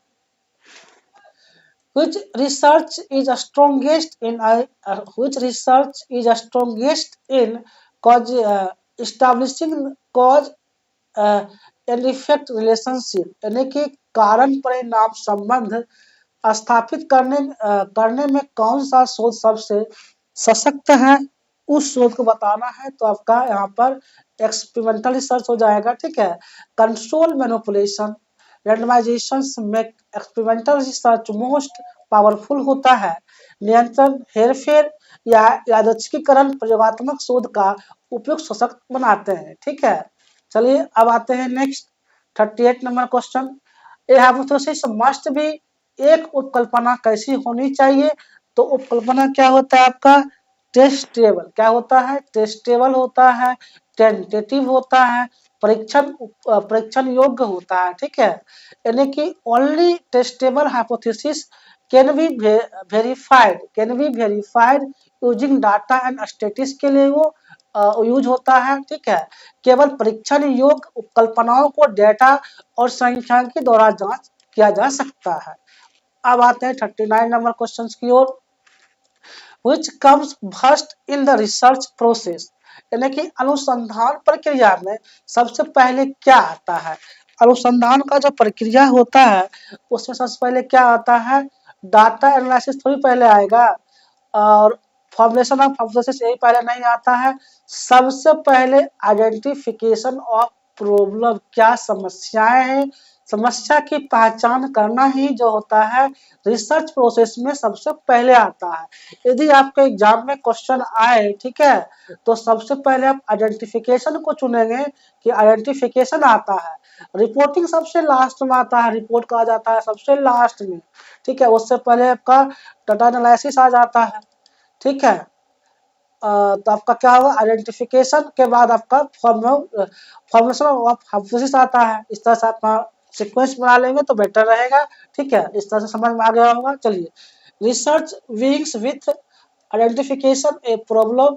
which research is strongest in which research is strongest in cause establishing cause and effect relationship, यानी कि कारण परिणाम संबंध स्थापित करने में कौन सा शोध सबसे सशक्त है, उस शोध को बताना है, तो आपका यहाँ पर एक्सपेरिमेंटल रिसर्च हो जाएगा। ठीक है, कंट्रोल मैनिपुलेशन रैंडमाइजेशन में एक्सपेरिमेंटल रिसर्च मोस्ट पावरफुल होता है। नियंत्रण, हेरफेर या यादृच्छिकीकरण प्रयोगात्मक शोध का उपयोग सशक्त बनाते हैं। ठीक है, चलिए अब आते हैं next 38 number question. A hypothesis must be, एक उपकल्पना कैसी होनी चाहिए, तो उपकल्पना क्या होता है आपका टेस्टेबल, क्या होता है टेस्टेबल होता है, टेंटेटिव होता है, परीक्षण योग्य होता है। ठीक है, यानी कि only testable hypothesis can be verified using data and stasis के लिए वो यूज होता है। ठीक है, केवल परीक्षण योग्य उपकल्पनाओं को डेटा और संख्या के द्वारा जांच किया जा सकता है। अब आते हैं 39 नंबर क्वेश्चन की ओर। which comes first in the research process, यानी कि अनुसंधान प्रक्रिया में सबसे पहले क्या आता है। अनुसंधान का जो प्रक्रिया होता है उसमें सबसे पहले क्या आता है, डाटा एनालिसिस थोड़ी पहले आएगा, और फॉर्मुलेशन ऑफ हाइपोथेसिस यही पहले नहीं आता है। सबसे पहले आइडेंटिफिकेशन ऑफ प्रॉब्लम, क्या समस्याएं हैं, समस्या की पहचान करना ही जो होता है रिसर्च प्रोसेस में सबसे पहले आता है। यदि आपके एग्जाम में क्वेश्चन आए, ठीक है, तो सबसे पहले आप आइडेंटिफिकेशन को चुनेंगे कि आइडेंटिफिकेशन आता है। रिपोर्टिंग सबसे लास्ट में आता है, रिपोर्ट कहा जाता है सबसे लास्ट में। ठीक है, उससे पहले आपका डाटा एनालिसिस आ जाता है। ठीक है, तो आपका क्या होगा आइडेंटिफिकेशन के बाद आपका फॉर्मेशन ऑफ हाइपोथेसिस आता है। इस तरह से आप सीक्वेंस बना लेंगे तो बेटर रहेगा। ठीक है, इस तरह से समझ में आ गया होगा। चलिए, research wings with identification a problem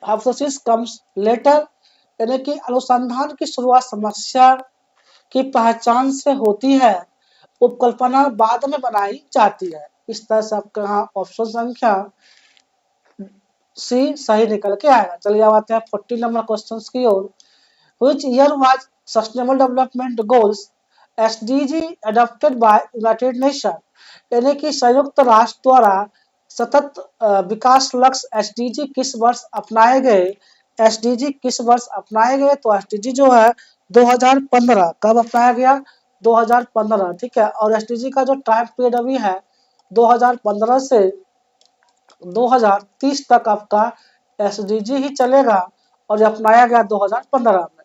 hypothesis comes later, यानी कि अनुसंधान की शुरुआत समस्या की पहचान से होती है, उपकल्पना बाद में बनाई जाती है। इस तरह से आपका यहाँ ऑप्शन संख्या सी सही निकल के आएगा। चलिए अब आते हैं 40 नंबर क्वेश्चन की ओर। Which year was Sustainable Development Goals SDG adopted by United Nations? यानी कि संयुक्त राष्ट्र द्वारा सतत विकास लक्ष्य एसडीजी किस वर्ष अपनाए गए? एसडीजी किस वर्ष अपनाए गए? तो एसडीजी जो है 2015। कब अपनाया गया? 2015, ठीक है। और एसडीजी का जो टाइम पीरियड अभी है 2015 से 2030 तक आपका एसडीजी ही चलेगा और ये अपनाया गया 2015 में।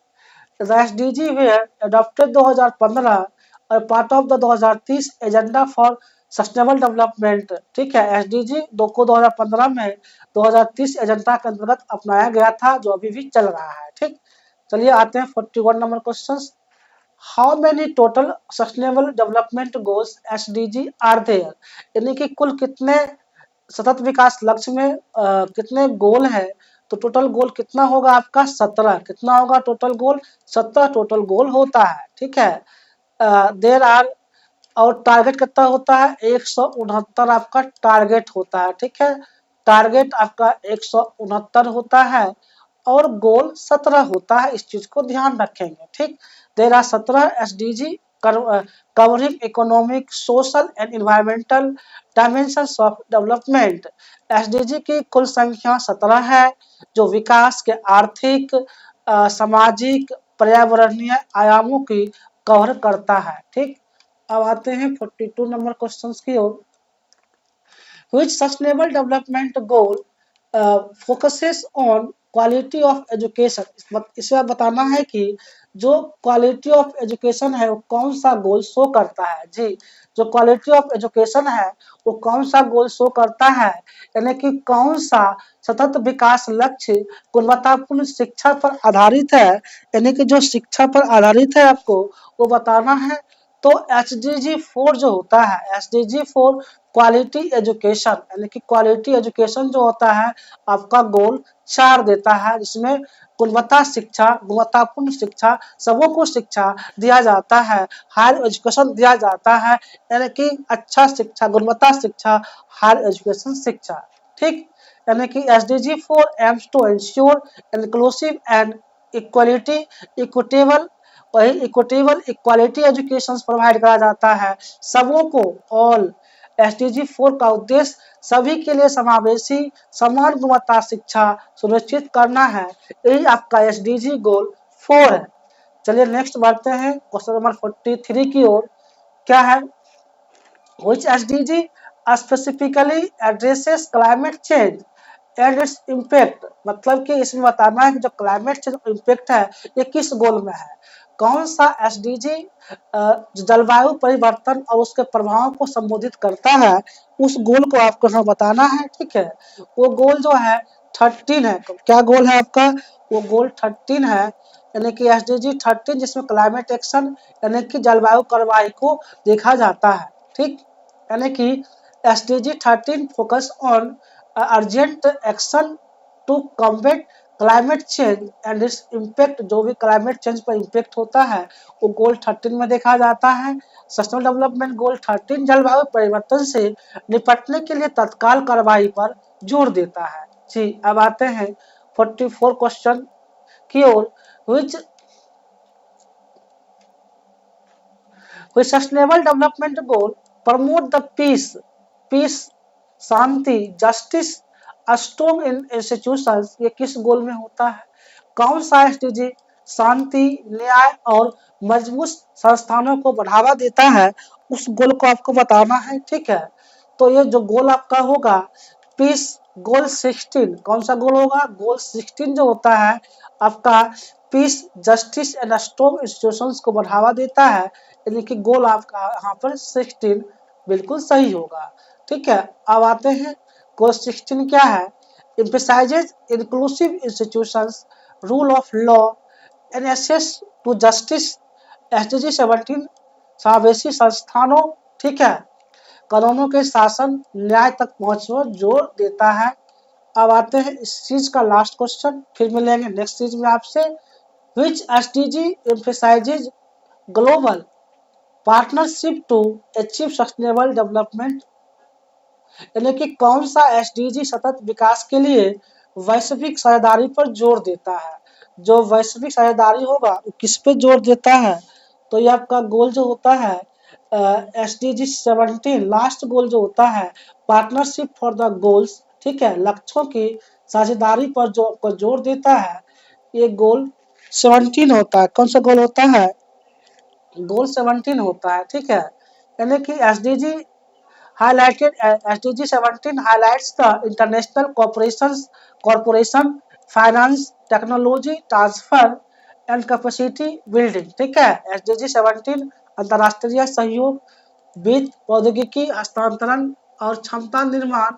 एसडीजी वे अडॉप्टेड 2015 और part of the 2030 agenda for sustainable development, ठीक है। एसडीजी को 2015 में 2030 एजेंडा के अंतर्गत अपनाया गया था, जो अभी भी चल रहा है, ठीक। चलिए आते हैं 41 number question. How many total sustainable development goals SDG are there? यानी कि कुल कितने सतत विकास लक्ष्य में कितने गोल है? तो टोटल गोल कितना होगा आपका? 17। कितना होगा टोटल गोल? 17 टोटल गोल होता है, ठीक है। देर आर, और टारगेट कितना होता है? 169 आपका टारगेट होता है, ठीक है। टारगेट आपका 169 होता है और गोल 17 होता है, इस चीज को ध्यान रखेंगे, ठीक। There are 17 SDG covering economic, social and environmental dimensions of development। SDG की कुल संख्या 17 है, जो विकास के आर्थिक, सामाजिक, पर्यावरणीय आयामों की कवर करता है, ठीक। अब आते हैं 42 नंबर क्वेश्चन की ओर। Which sustainable development goal focuses on quality of education? इसे बताना है कि जो क्वालिटी ऑफ एजुकेशन है वो कौन सा गोल शो करता है। जी, जो क्वालिटी ऑफ एजुकेशन है वो कौन सा गोल शो करता है, यानी कि कौन सा सतत विकास लक्ष्य गुणवत्तापूर्ण शिक्षा पर आधारित है, यानी कि जो शिक्षा पर आधारित है आपको वो बताना है। तो एसडीजी 4 जो होता है, एसडीजी 4 क्वालिटी एजुकेशन, यानी कि क्वालिटी एजुकेशन जो होता है आपका गोल 4 देता है, जिसमें गुणवत्ता शिक्षा, गुणवत्तापूर्ण शिक्षा, सबों को शिक्षा दिया जाता है, हायर एजुकेशन दिया जाता है, यानी कि अच्छा शिक्षा, गुणवत्ता शिक्षा, हायर एजुकेशन शिक्षा, ठीक। यानी कि SDG 4 aims to ensure inclusive and equality equitable, वही इक्विटेबल इक्वालिटी एजुकेशन प्रोवाइड करा जाता है सबों को। ऑल, एसडीजी 4 का उद्देश्य सभी के लिए समावेशी समान गुणवत्ता शिक्षा सुनिश्चित करना है, यही आपका एसडीजी गोल 4 है। चलिए नेक्स्ट बढ़ते हैं क्वेश्चन नंबर 43 की ओर। क्या है? Which SDG specifically addresses climate change and its impact? मतलब कि इसमें बताना है कि जो क्लाइमेट चेंज इम्पैक्ट है ये किस गोल में है। कौन सा एसडीजी जलवायु परिवर्तन और उसके प्रभावों को संबोधित करता है, उस गोल को आपको यहाँ बताना है, ठीक है। वो गोल जो है 13 है। क्या गोल है आपका? वो गोल 13 है, यानी कि एसडीजी 13, जिसमें क्लाइमेट एक्शन यानी कि जलवायु कार्रवाई को देखा जाता है, ठीक। यानी कि SDG 13 focus on urgent action to combat climate change and its impact. जो भी क्लाइमेट चेंज पर इम्पैक्ट होता है वो गोल 13 में देखा जाता है। सस्टेनेबल डेवलपमेंट गोल 13 जलवायु परिवर्तन से निपटने के लिए तत्काल कार्रवाई पर जोर देता है। जी, अब आते हैं 44 क्वेश्चन की ओर। which sustainable development goal promote the peace शांति, जस्टिस, स्ट्रॉन्ग इंस्टीट्यूशंस, ये किस गोल में होता है? कौन सा एसडीजी शांति, न्याय और मजबूत संस्थानों को बढ़ावा देता है, उस गोल को आपको बताना है, ठीक है। तो ये जो गोल आपका होगा पीस गोल 16, कौन सा गोल होगा? गोल 16 जो होता है आपका peace, justice and strong institutions को बढ़ावा देता है, यानी कि गोल आपका यहाँ पर 16 बिल्कुल सही होगा, ठीक है। अब आते हैं गोल 16 क्या है? emphasizes inclusive institutions, rule of law and access to justice। SDG 17 समावेशी संस्थानों, ठीक है, कानूनों के शासन, न्याय तक पहुंच पर जोर देता है। अब आते हैं इस चीज का लास्ट क्वेश्चन, फिर मिलेंगे नेक्स्ट चीज में आपसे। विच SDG emphasizes global partnership to achieve sustainable development यानी कि कौन सा एसडीजी सतत विकास के लिए वैश्विक साझेदारी पर जोर देता है। जो वैश्विक साझेदारी होगा वो किस पे जोर देता है, तो ये आपका गोल जो होता है एसडीजी 17 लास्ट गोल जो होता है पार्टनरशिप फॉर द गोल्स, ठीक है, लक्ष्यों की साझेदारी पर जोर देता है। ये गोल 17 होता है। कौन सा गोल होता है, गोल 17 होता है, ठीक है। यानी कि SDG highlighted SDG 17 highlights the international cooperation, finance, technology transfer and capacity building, ठीक है। SDG 17 अंतर्राष्ट्रीय सहयोग, वित्त, प्रौद्योगिकी हस्तांतरण और क्षमता निर्माण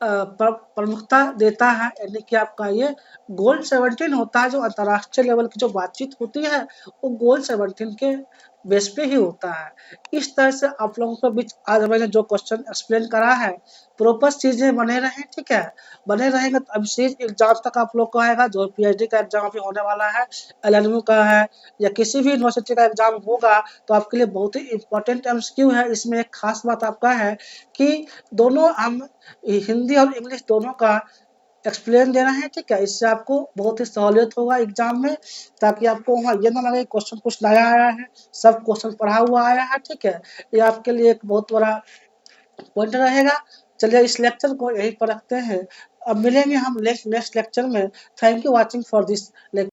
प्रमुखता देता है। यानी कि आपका ये गोल 17 होता है। जो अंतर्राष्ट्रीय लेवल की जो बातचीत होती है वो गोल 17 के बेस पे ही होता है। इस तरह से आप लोगों के बीच आज मैंने जो क्वेश्चन एक्सप्लेन करा है प्रॉपर चीजें बने रहे, ठीक है। बने रहेंगे तो अब सीज एग्जाम तक आप लोग को आएगा। जो पीएचडी का एग्जाम भी होने वाला है, एलएलयू का है या किसी भी यूनिवर्सिटी का एग्जाम होगा तो आपके लिए बहुत ही इंपॉर्टेंट एमसीक्यू है। इसमें एक खास बात आपका है कि दोनों हम हिंदी और इंग्लिश दोनों का एक्सप्लेन देना है, ठीक है। इससे आपको बहुत ही सहूलियत होगा एग्जाम में, ताकि आपको वहाँ ये ना लगे क्वेश्चन कुछ नया आया है, सब क्वेश्चन पढ़ा हुआ आया है, ठीक है। ये आपके लिए एक बहुत बड़ा पॉइंट रहेगा। चलिए इस लेक्चर को यहीं पर रखते हैं, अब मिलेंगे हम नेक्स्ट लेक्चर में। Thank you watching for this lecture.